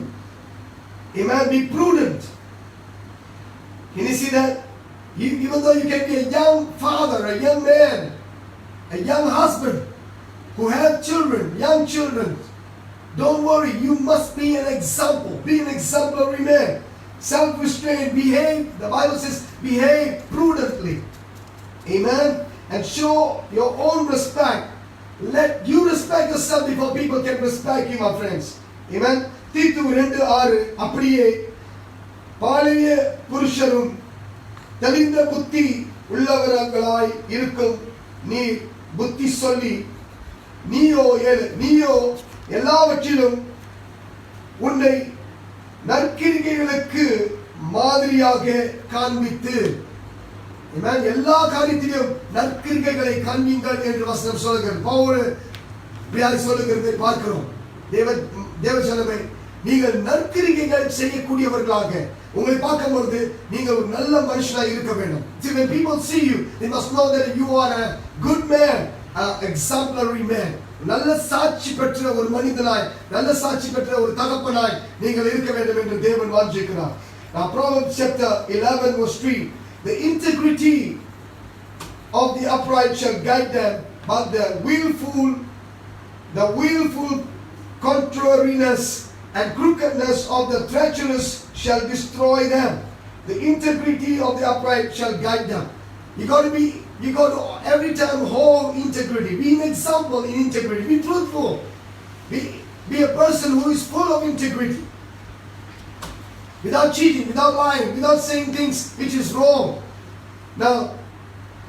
S1: Amen. Be prudent. Can you see that? Even though you can be a young father, a young man, a young husband who have children, young children, don't worry. You must be an example. Be an exemplary man. Self-restraint. Behave. The Bible says, behave prudently. Amen. And show your own respect. Let you respect yourself before people can respect you, my friends. Amen. தீத்து 2:6 அப்படியே பாலிய புருஷரும் தெளிந்த புத்தி உள்ளவர்களாய் இருக்கும் நீ புத்தி சொல்லி நீயோ எல்லாவற்றிலும் உன்னை நற்கிரிகைகளுக்கு மாதிரியாக காண்பித்து. Amen. எல்லா காரியத்திலும் நற்கிரியைகளை காண்பீங்கள் என்று வசனம் சொல்கிறது. பவுல் இப்படியாக சொல்லுகிறதை பார்க்கிறோம். தேவஜனமே, நீங்கள் நற்கிரியைகள் செய்யக்கூடியவர்களாக உங்களை பார்க்கும்போது நீங்கள் ஒரு நல்ல மனுஷனாக இருக்க வேண்டும். See, when people see you, they must know that you are a good man, an exemplary man. நல்ல சாட்சி பெற்ற ஒரு மனிதனாய், நல்ல சாட்சி பெற்ற ஒரு தகப்பனாய் நீங்கள் இருக்க வேண்டும் என்று தேவன் வாஞ்சிக்கிறார். Now Proverbs chapter 11 verse 3, the integrity of the upright shall guide them, but the willful contrariness and crookedness of the treacherous shall destroy them. The integrity of the upright shall guide them. You got to every time hold integrity. Be an example in integrity. Be truthful. Be a person who is full of integrity. Without cheating, without lying, without saying things which is wrong. Now,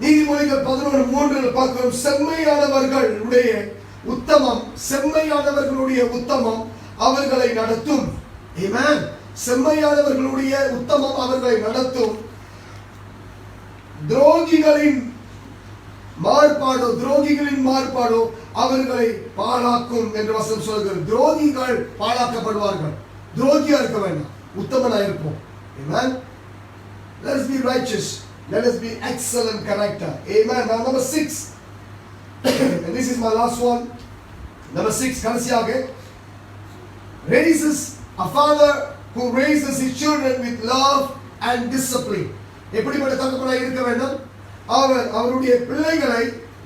S1: நீதிமொழிகள் 11:3 பார்க்கிறோம், செம்மையானவர்களுடைய உத்தமம் அவர்களை நடத்தும். Amen. செம்மையானவர்களுடைய உத்தமம் அவர்களை நடத்தும். துரோகிகளின் மார்பாடோ அவர்களை பாழாக்கும் என்று வசனம் சொல்கிறது. துரோகிகள் பாழாக்கப்படுவார்கள். துரோகியா இருக்க வேண்டாம், உத்தமனா இருப்போம். Amen. Let us be righteous. Let us be excellent character. Amen. Now number 6. And this is my last one. Number 6, கடைசியாக, raises a father who raises his children with love and discipline. எப்படிப்பட்ட தகப்பனாய் இருக்க வேண்டும்? அவருடைய பிள்ளைகளை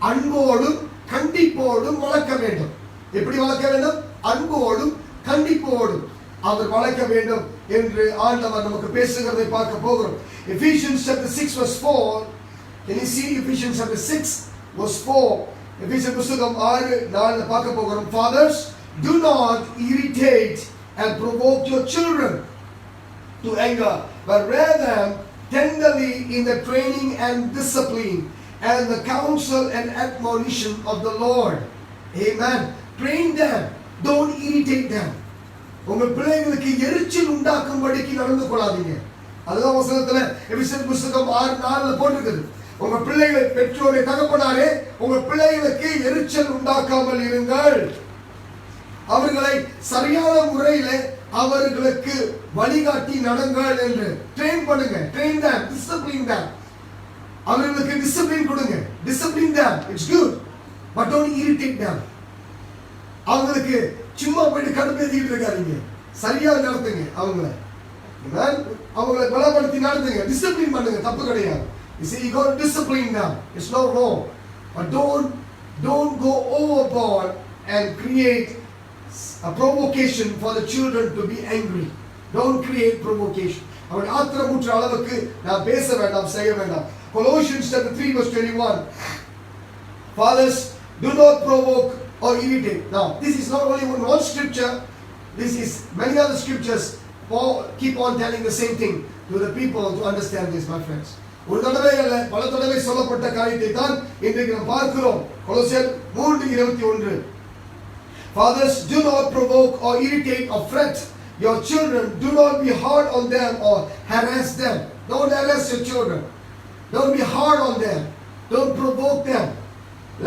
S1: அன்போடும் கண்டிப்போடும் வளர்க்க வேண்டும். எப்படி வளர்க்க வேண்டும்? அன்போடும் கண்டிப்போடும் அவர் வளர்க்க வேண்டும் என்று ஆண்டவர் நமக்கு பேசுகிறதை பார்க்க போகிறோம். Ephesians chapter 6 verse 4. Can you see Ephesians chapter 6 verse 4? Ephesians புத்தகம் 6:4 பார்க்க போகிறோம். Fathers, do not irritate and provoke your children to anger, but rear them tenderly in the training and discipline and the counsel and admonition of the Lord. Amen. Train them, don't irritate them. உங்கள் பிள்ளைகளுக்கு எரிச்சல் உண்டாக்கும்படிக்கு நடந்து கொள்ளாதீங்க. அதுதான் வசனத்துல எபிசேயர் புத்தகம் 6:4 போட்டிருக்குது. உங்க பிள்ளைகளை பெற்றோரை தகப்பனாரே உங்க பிள்ளைகளுக்கு எரிச்சல் உண்டாக்காமல் இருங்கள். அவர்களை சரியான முறையில அவர்களுக்கு வழிகாட்டி நடங்கள் என்று ட்ரெயின் பண்ணுங்க. Train them, discipline them. அவர்களுக்கு டிசிப்ளின் கொடுங்க. discipline them, it's good, but don't irritate them. அவங்களுக்கு சும்மா போயிட்டு கடுப்பேத்திட்டு இருக்காதீங்க. சரியா நடத்துங்க அவங்களை. அவங்களை பலப்படுத்தி நடத்துங்க. டிசிப்ளின் பண்ணுங்க, தப்பு கிடையாது. You see, you got to discipline them. It's not wrong, but don't go overboard and create a provocation for the children to be angry. Don't create provocation. அவன் ஆத்திரமுற்ற அளவுக்கு நான் பேச வேண்டாம், செய்ய வேண்டாம். Colossians chapter 3 verse 21. Fathers, do not provoke or irritate. Now, this is not only one scripture. This is many other scriptures. Paul keep on telling the same thing to the people to understand this, my friends. ஒரு தடவை அல்ல, பல தடவை சொல்லப்பட்ட காரியத்தை தான் இன்றைக்கு நாம் பார்க்கிறோம். கொலோசியர் 3:21. Fathers, do not provoke or irritate or fret your children. Do not be hard on them or harass them. Don't harass your children. Don't be hard on them. Don't provoke them,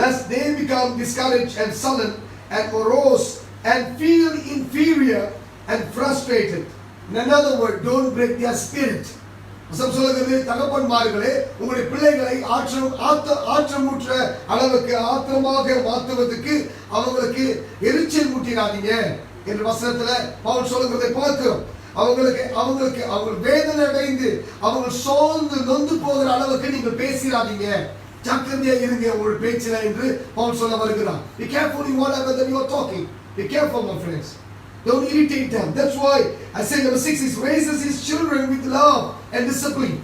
S1: lest they become discouraged and sullen and morose and feel inferior and frustrated. In another word, don't break their spirit. சொல்லுகிறது, தகப்பன்மார்களே உங்களுடைய பிள்ளைகளை ஆற்றமுற்ற அளவுக்கு ஆத்திரமாக மாற்றுவதற்கு அவங்களுக்கு எரிச்சல் மூட்டிடாதீங்க என்று வசனத்துல பவுல் சொல்லுகிறதை பார்க்கிறோம். அவங்க வேதனை அடைந்து அவங்க சோர்ந்து நொந்து போகிற அளவுக்கு நீங்கள் பேசிடாதீங்க. ஜாக்கிரதையா இருங்க உங்களுடைய பேச்சில என்று பவுல் சொல்ல வருகிறார். Be careful in whatever that you are talking. Be careful, my friends. Don't irritate them. That's why I say number 6 is raises his children with love and discipline.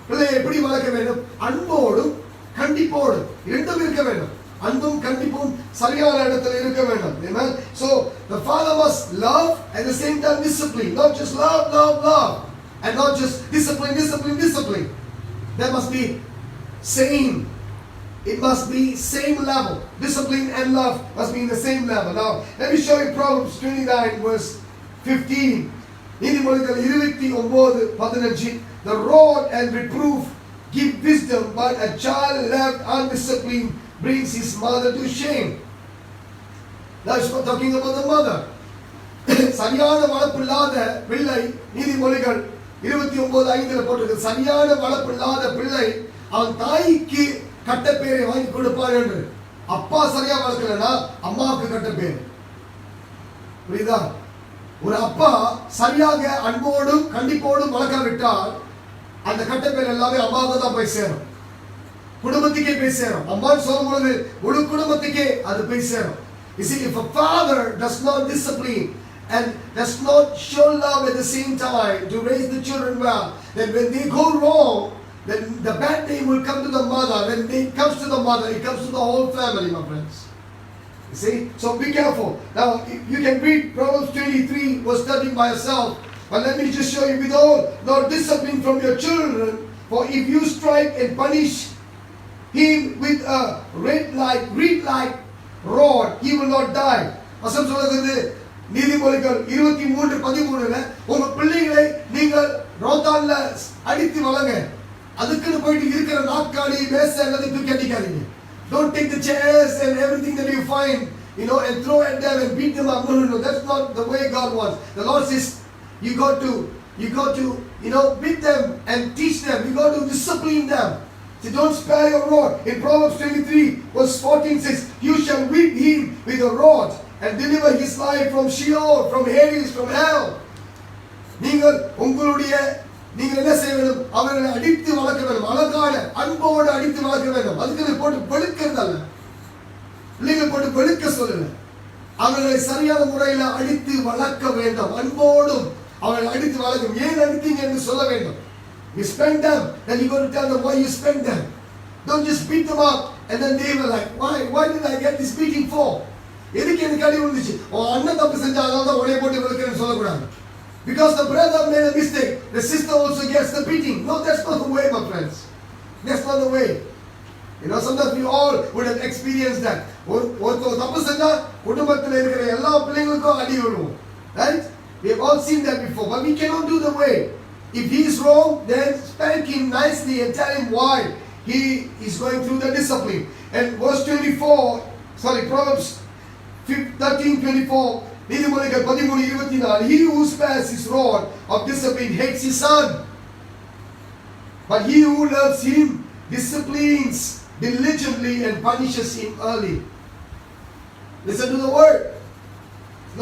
S1: பிள்ளையை எப்படி வளர்க்க வேண்டும்? அன்போடும் கண்டிப்போடும் இரண்டும் இருக்க வேண்டும். அன்பும் கண்டிப்பும் சரியான இடத்துல இருக்க வேண்டும். Amen. So the father must love at the same time discipline. Not just love and not just discipline. There must be same. It must be same level. Discipline and love must be in the same level. Now, let me show you Proverbs 29 verse 15. நீதிமொழிகள் 29:15. The rod and reproof give wisdom, but a child left undisciplined brings his mother to shame. Now it's not talking about the mother. சரியான வளர்ப்பில்லாத பிள்ளை, நீதிமொழிகள் 29:5 போட்டிருக்கு. சரியான வளர்ப்பில்லாத பிள்ளை அவன் தாய்க்கு கட்ட பேரை வாங்கி கொடுப்பார் என்று. அப்பா சரியா வளர்க்கலன்னா அம்மாவுக்கு கட்ட பேர். புரியுதா? ஒரு அப்பா சரியாக அன்போடும் கண்டிப்போடும் வளர்க்காவிட்டால் அந்த கட்ட பேர் எல்லாமே அம்மாவுக்கு தான் போய் சேரும், குடும்பத்துக்கே போய் சேரும். அம்மான்னு சொல்லும் பொழுது முழு குடும்பத்துக்கே அது போய் சேரும். You see, if a father does not discipline and does not show love at the same time to raise the children well, then when they go wrong, then the bad name will come to the mother. When it comes to the mother, it comes to the whole family, my friends. You see? So be careful. Now, you can read Proverbs 23 verse 13 by yourself. But let me just show you, withhold not discipline from your children, for if you strike and punish him with a reed like rod, he will not die. வசனம் சொல்லுகிறது நீதிமொழிகள் 23:13 உங்க பிள்ளைகளை நீங்கள் ரோதான்ல அடித்து வளங்க. அதுக்குன்னு போயிட்டு இருக்கிற நாட்காலி மேசை எல்லாத்தையும் தூக்கி அடிக்காதீங்க. Don't take the chairs and everything that you find, and throw at them and beat them up. No. That's not the way God wants. The Lord says you got to beat them and teach them. You got to discipline them. So don't spare your rod. In Proverbs 23 verse 14 says, you shall whip him with a rod and deliver his life from Sheol, from Hades, from hell. நீங்கள் என்ன செய்ய வேண்டும்? அவர்களை அடித்து வளர்க்க வேண்டும். அழகான அன்போடு அடித்து வளர்க்க வேண்டும். அதுக்கு போட்டு வெளுக்கிறதல்ல, பிள்ளைகள் போட்டு வெளுக்க சொல்லல. அவர்களை சரியான முறையில் அடித்து வளர்க்க வேண்டும். அன்போடும் அவர்களை அடித்து வளர்க்கும். ஏன் அடித்தீங்க என்று சொல்ல வேண்டும். You spend them, then you got to tell them why you spend them. Don't just beat them up and then they were like, why did I get this beating for? எதுக்கு எனக்கு அடி விழுந்துச்சு? அண்ணன் தப்பு செஞ்சா அதனால தான் உடைய போட்டு வெளுக்கிறேன்னு சொல்லக்கூடாது. Because the brother made a mistake, the sister also gets the beating. No, that's not the way, my friends. That's not the way. Sometimes we all would have experienced that. ஒருத்தர் தப்பு செஞ்சா குடும்பத்தில் இருக்கிற எல்லா பிள்ளைங்களுக்கும் அடி விழுவும். Right? We have all seen that before, but we cannot do the way. If he is wrong, then spank him nicely and tell him why he is going through the discipline. And verse 24, Proverbs 13:24, நீதிமொழிகள் 13:24, he who spares his rod of discipline hates his son, but he who loves him disciplines diligently and punishes him early. Listen to the word.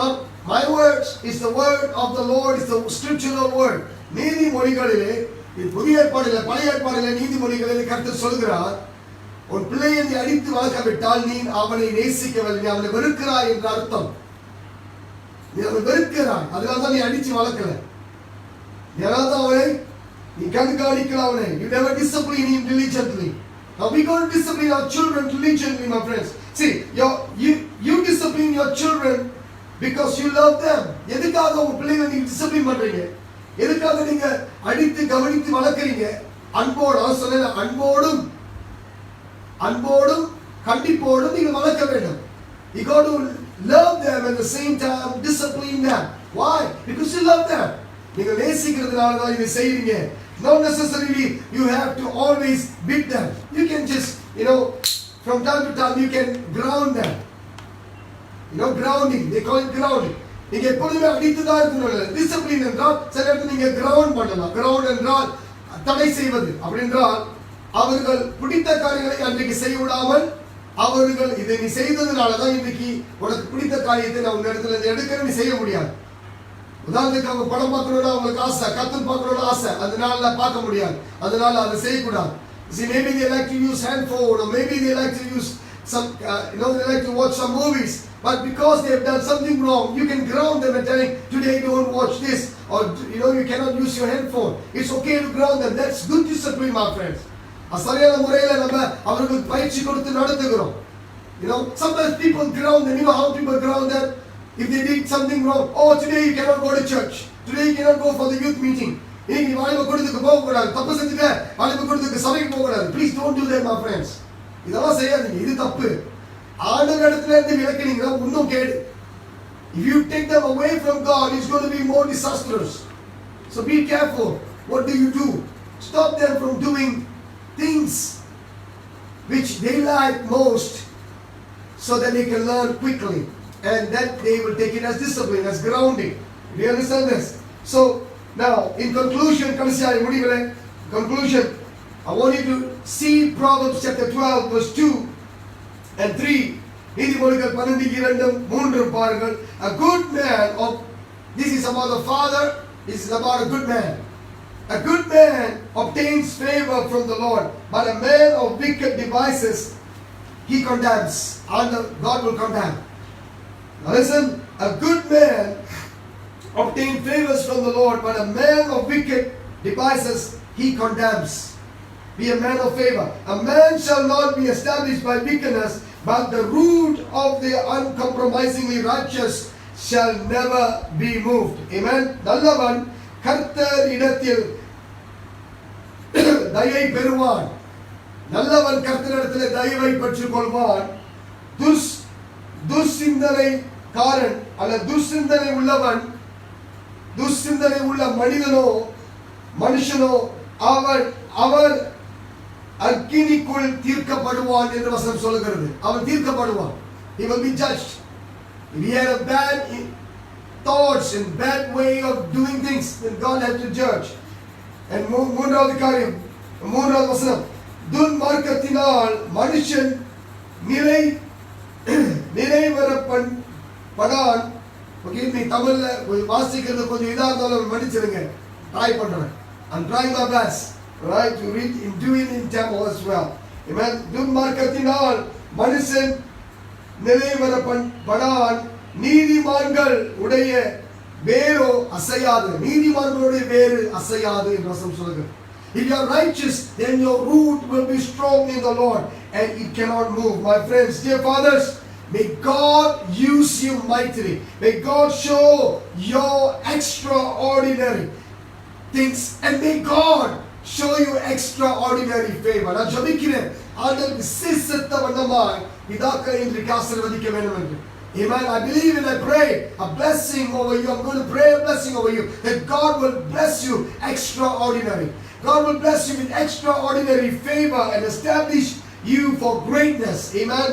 S1: Not my words, is the word of the Lord, is the scriptural word. நீதிமொழிகளிலே, புதிய ஏற்பாடிலே, பழைய ஏற்பாடிலே நீதிமொழிகளிலே கர்த்தர் சொல்கிறார், உன் பிள்ளையை நீ அடித்து வளர்க்காவிட்டால் நீ அவனை நேசிக்கவில்லை, நீ அவனை வெறுக்கிறாய் என்ற அர்த்தம். நீ அவனை வெறுக்கிறாய், அதனால தான் நீ அடிச்சு வளர்க்கல. அதனால தான் அவனை நீ கண்காணிக்கல. அவனை you never discipline him diligently. Now we got to discipline our children diligently, my friends. See, you discipline your children because you love them. எதுக்காக உங்க பிள்ளைகளை நீங்க டிசிப்ளின் பண்றீங்க? எதுக்காக நீங்க அடித்து கவனித்து வளர்க்கறீங்க? அன்போடும் கண்டிப்போடும் நீங்க வளர்க்க வேண்டும். You got to love them at the same time discipline them. Why? Because you love them. நீங்க நேசிக்கிறதுனால தான் இதை செய்றீங்க. Not necessarily you have to always beat them. You can just, from time to time you can ground them. Grounding. They call it grounding. நீங்க எப்பொழுதுமே அடித்து தான் இருக்கணும். Discipline என்றால் சில இடத்துல நீங்க கிரவுண்ட் பண்ணலாம். கிரவுண்ட் என்றால் தடை செய்வது. அப்படின்றால் அவர்கள் பிடித்த காரியங்களை அன்றைக்கு செய்ய விடாமல், அவர்கள் இதை நீ செய்ததுனால தான் இன்றைக்கு உனக்கு பிடித்த காரியத்தை நான் உங்க இடத்துல எடுக்கிறேன், நீ செய்ய முடியாது. உதாரணத்துக்கு அவங்க படம் பார்க்கணும்னா அவங்களுக்கு ஆசை, கத்தல் பார்க்கணும்னு ஆசை, அதனால பார்க்க முடியாது, அதனால அதை செய்யக்கூடாது. See, maybe they like to use handphone, or maybe they like to use some, they like to watch some movies. But because they have done something wrong, you can ground them and telling, today don't watch this, or you cannot use your handphone. It's okay to ground them. That's good discipline, my friends. சரியான முறையில நம்ம அவர்களுக்கு பயிற்சி கொடுத்து நடத்துகிறோம். Sometimes people ground them. You know how people ground them? If they did something wrong, today you cannot go to church. Today you cannot go for the youth meeting. நீ வாலிப கூட்டத்துக்கு போக கூடாது, தப்பு செஞ்சுட்ட, வாலிப கூட்டத்துக்கு சபைக்கு போக கூடாது. Please don't do that, my friends. இதெல்லாம் செய்யாதீங்க, இது தப்பு. ஆண்டவர் இடத்துல இருந்து விலக்கினீங்கன்னா இன்னும் கேடு. If you take them away from God, it's going to be more disastrous. So be careful. What do? Stop them from doing things which they like most so that they can learn quickly. And then they will take it as discipline, as grounding. Do you understand this? So, now, in conclusion, conclusion, I want you to see Proverbs chapter 12, verse 2 and 3. நீதிமொழிகள் 12:2-3 பாருங்கள். A good man of, this is about the father, this is about a good man. A good man obtains favor from the Lord, but a man of wicked devices he condemns. And God will condemn. Now listen, a good man obtains favors from the Lord, but a man of wicked devices he condemns. Be a man of favor. A man shall not be established by wickedness, but the root of the uncompromisingly righteous shall never be moved. Amen. நல்லவன் கர்த்தர் இடத்தில் தயை பெறுவான். நல்லவன் கர்த்தரிடத்தில் தயவை பெற்றுக் கொள்வான். துர்சிந்தனைக்காரன் அல்ல துர்சிந்தனை உள்ளவன், துர்சிந்தனை உள்ள மனுஷனோ அவர் அக்கினிக்குள் தீர்க்கப்படுவான் என்று வசனம் சொல்லுகிறது. அவன் தீர்க்கப்படுவான். He will be judged. If he had a bad thoughts and bad way of doing things, then God has to judge. And மூன்றாவது காரியம், மூன்றாவது வசனம், துன்மார்க்கத்தினால் மனுஷன் நிறைவரப்படான். ஓகே, நீ தமிழ்ல வாசிக்கிறது கொஞ்சம் இதா இருந்தாலும் மன்னிச்சிருங்க. ட்ரை பண்றேன். I'm trying my best, right, to read and do it in Tamil as well. Amen. துன்மார்க்கத்தினால் மனுஷன் நிறைவரப்படான். நீதிமான்கள் உடைய வேரோ அசையாது. நீதிமான்களுடைய வேறு அசையாது என்று வசனம் சொல்கிறது. If you are righteous, then your root will be strong in the Lord and it cannot move. My friends, dear fathers, may God use you mightily. May God show your extraordinary things and may God show you extraordinary favor. நான் ஜெபிக்கிறேன், ஆண்டவர் விசேஷித்த வண்ணமாய் பிதாக்களை இன்றைக்கு ஆசீர்வதிக்க வேண்டும் என்று. Amen. I believe and I pray a blessing over you. I'm going to pray a blessing over you that God will bless you extraordinary. God will bless you with extraordinary favor and establish you for greatness. Amen.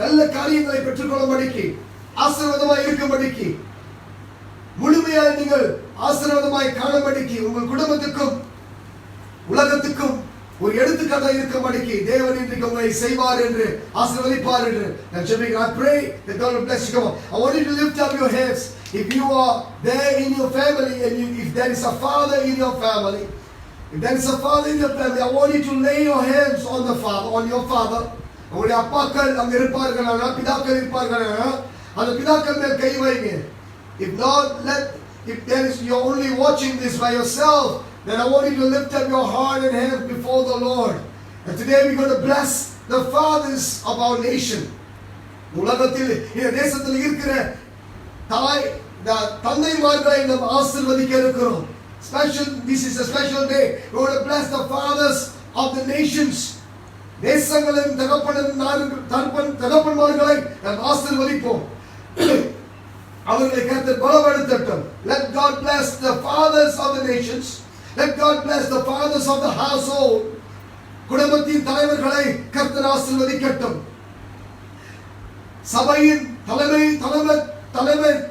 S1: நல்ல காரியங்களை பெற்றுக்கொள்ளும்படிக்கு, ஆசீர்வாதமாய் இருக்கும்படிக்கு, முழுமையாய் நீங்கள் ஆசீர்வாதமாய் காணும்படிக்கு, உங்கள் குடும்பத்துக்கும் உலகத்துக்கும் ஒரு எடுத்துக்காட்டாக இருக்கும்படிக்கு தேவன் இன்றைக்கு உங்களை செய்வார் என்று ஆசீர்வதிப்பார் என்று நான் ஜெபிக்கிறேன். I pray that God will bless you. Come on, I want you to lift up your hands. If you are there in your family and if there is a father in your family, if there is a father in your family, I want you to lay your hands on the father, on your father. உங்களுடைய அப்பாக்கள் அங்க இருப்பார்கள், பிதாக்கள் இருப்பார்கள், அந்த பிதாக்கள் மேல் கை வைங்க. If not, if there is, you're only watching this by yourself, then I want you to lift up your heart and hands before the Lord. And today we're going to bless the fathers of our nation. உலகத்தில் இந்த தேசத்தில் இருக்கிற தந்தைமார்களை நாம் ஆசீர்வதிக்க இருக்கிறோம். This is a special day. We're going to bless the fathers of the nations. தேசங்களின் தகப்பன்மார்களை நாம் ஆசீர்வதிப்போம். அவர்களை கர்த்தர் பலப்படுத்தட்டும். Let God bless the fathers of the nations. Let God bless the fathers of the household. குடும்பத்தின் தலைவர்களை கர்த்தர் ஆசீர்வதிக்கட்டும். சபையின்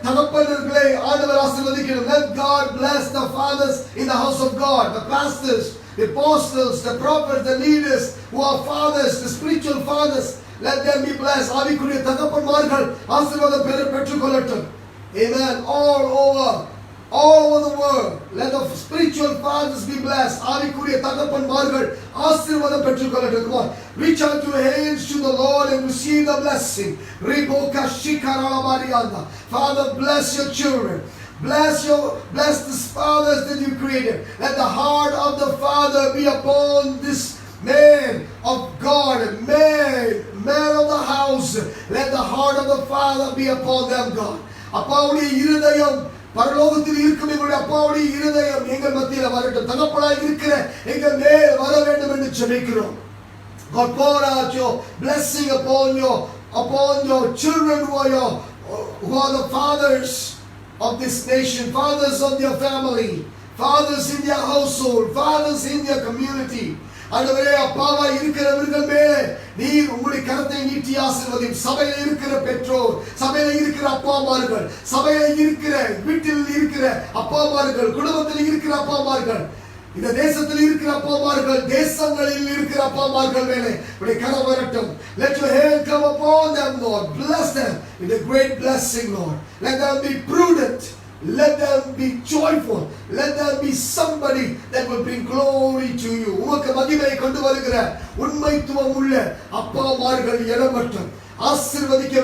S1: தகப்பனர்களை ஆண்டவர் ஆசீர்வதிக்கட்டும். Let God bless the fathers in the house of God, the pastors, the apostles, the prophets, the leaders who are fathers, the spiritual fathers. Let them be blessed. ஆவிக்குரிய தகப்பன்மார்கள் ஆசீர்வாதம் பெற்றுக்கொள்ளட்டும். Amen. All over the world, let the spiritual fathers be blessed. ஆவிக்குரிய தகப்பன்மார்கள் ஆசீர்வாதம் பெற்றுக்கொள்ளட்டும். Come on, reach out your hands to the Lord and receive the blessing. Father, bless your children. Bless the fathers that you created. Let the heart of the father be upon this man of God, man of the house. Let the heart of the father be upon them, God. அப்பாவுடைய இருதயம் பரலோகத்தில் இருக்கும் எங்களுடைய அப்பாவுடைய இருதயம் எங்கள் மத்தியில் வரட்டும். தகப்பனாய் இருக்கிற எங்கள் மேல் வர வேண்டும் என்று ஜெபிக்கிறோம். God, pour out your blessing upon your children who are the fathers of this nation, fathers of their family, fathers in their household, fathers in their community. ஆண்டவரே அப்பாவாய் இருக்கிறவர்கள் மேலே நீர் உம்முடைய கரத்தை நீட்டி ஆசீர்வதியும். சபையில இருக்கிற பெற்றோர், சபையில இருக்கிற அப்பாமார்கள், சபையில இருக்கிற வீட்டில் இருக்கிற அப்பாமார்கள், குடும்பத்தில் இருக்கிற அப்பாமார்கள், இந்த தேசத்தில் இருக்கிற அப்பாமார்கள், தேசங்களில் இருக்கிற அப்பாமார்கள் மேலே உம்முடைய கரம் வரட்டும். Let your hand come upon them, Lord. Bless them with a great blessing, Lord. Let them be prudent. Let them be joyful. Let them be somebody that will bring glory to you. உமக்கு மகிமையை கொண்டு வருகிற உண்மைத்துவம் உள்ள அப்பாமார்கள் எழமட்டும். ஆசீர்வதிக்க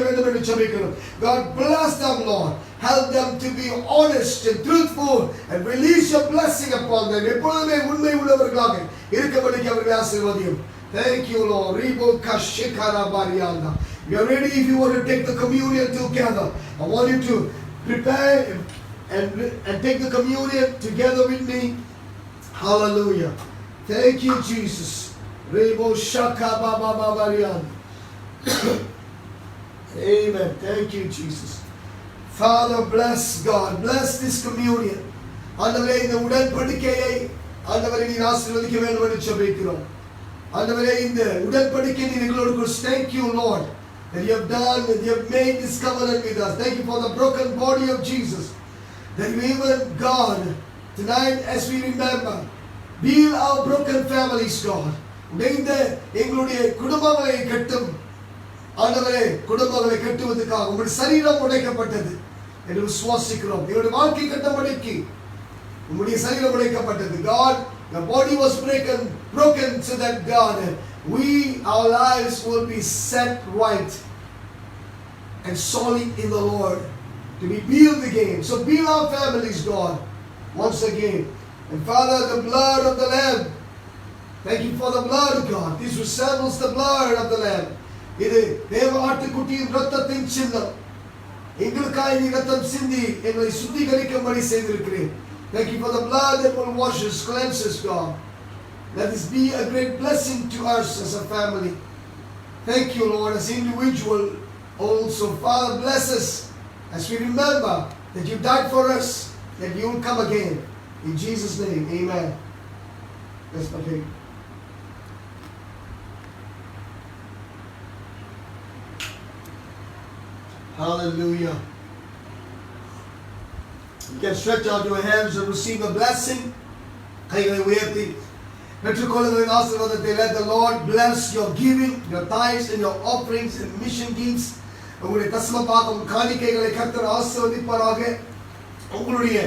S1: வேண்டும் என்று ஜெபிக்கிறோம். God bless them, Lord. Help them to be honest and truthful and release your blessing upon them. எப்பொழுதுமே உண்மை உள்ளவர்களாக இருக்கபடிக்கு அவர்களை ஆசீர்வதியும். Thank you, Lord. Ribo kashikara barianda. You are ready if you want to take the communion together. I want you to prepare and take the communion together with me. Hallelujah. Thank you, Jesus. Ribo shaka baba barianda. Amen. Thank you, Jesus. Father, bless God. Bless this communion. ஆண்டவரே இந்த உடன்படிக்கையை ஆண்டவரே நீர் ஆசீர்வதிக்க வேண்டும் என்று ஜெபிக்கிறோம். ஆண்டவரே இந்த உடன்படிக்கை நீர் எங்களோடு கூட. Thank you, Lord, that you have done, that you have made this covenant with us. Thank you for the broken body of Jesus. That we even, God, tonight as we remember, heal our broken families, God. இந்த எங்களுடைய குடும்பங்களை கட்டும் ஆண்டவரே, குடும்பங்களை கட்டுவதற்காக உங்களுடைய சரீரம் உடைக்கப்பட்டது என்று விசுவாசிக்கிறோம். எங்களுடைய வாழ்க்கை கட்டப்படிக்கு உங்களுடைய சரீரம் உடைக்கப்பட்டது. God, your body was broken so that God, our lives will be set right and solid in the Lord, to be built again. So build our families, God, once again. And Father, the blood of the Lamb, thank you for the blood of God. This resembles the blood of the Lamb. இது தேவ ஆட்டுக்குட்டியின் இரத்தத்தின் சின்னம். எங்களுக்காக நீ இரத்தம் சிந்தி எங்களை சுத்திகரிக்கும்படி செய்திருக்கிறேன். Thank you for the blood that will wash us, cleanse us, God. Let this be a great blessing to us as a family. Thank you, Lord, as individual also. Father, bless us as we remember that you died for us, that you will come again. In Jesus' name, amen. Let's pray. Hallelujah. You can stretch out your hands and receive the blessing. கைகளை உயர்த்தி பெற்றுக்கொள்ளுங்கள் ஆசீர்வாதத்தை. Let the Lord bless your giving, your tithes and your offerings and mission gifts. உங்களுடைய தசம பாகம் காணிக்கைகளை கர்த்தர் ஆசீர்வதிப்பாராக. உங்களுடைய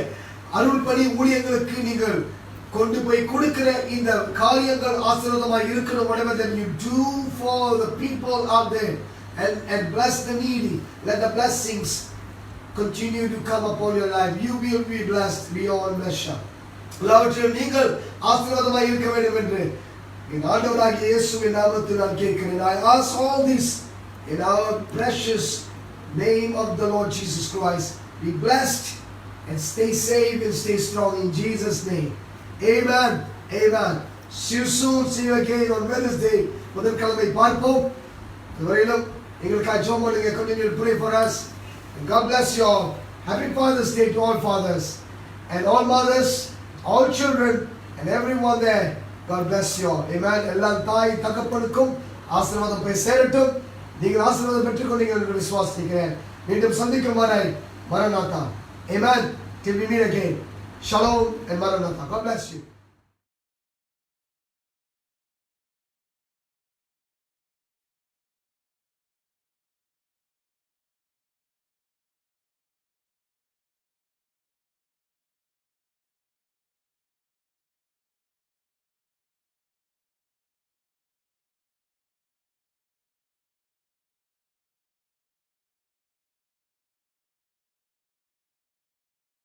S1: அருள்பணி ஊழியங்களுக்கு நீங்கள் கொண்டு போய் கொடுக்கிற இந்த காரியங்கள் ஆசீர்வாதமாய் இருக்கணும். whatever that you do for the people out there and bless the needy, let the blessings continue to come upon your life. You will be blessed beyond measure. எல்லாவற்றிலும் நீங்கள் ஆசீர்வாதமாய் இருக்க வேண்டும் என்று என் ஆண்டவராகிய இயேசுவின் நாமத்தில் நான் கேட்கிறேன். I ask all this in our precious name of the Lord Jesus Christ. Be blessed and stay safe and stay strong in Jesus' name. Amen. Amen. See you soon. See you again on Wednesday. புதன்கிழமை பார்ப்போம். இதுவரையிலும் எங்களுக்காக ஜெபம் பண்ணுங்க. Continue to pray for us. And God bless you all. Happy Father's Day to all fathers and all mothers, all children and everyone there. God bless you all. Amen. எல்லா தாய் தகப்பனுக்கும் ஆசீர்வாதம் போய் சேரட்டும். நீங்கள் ஆசீர்வாதம் பெற்றுக்கொண்டீங்க என்று விசுவாசிக்கிறேன். மீண்டும் சந்திக்கும் வரை Maranatha. Amen. Till we meet again. Shalom and Maranatha. God bless you.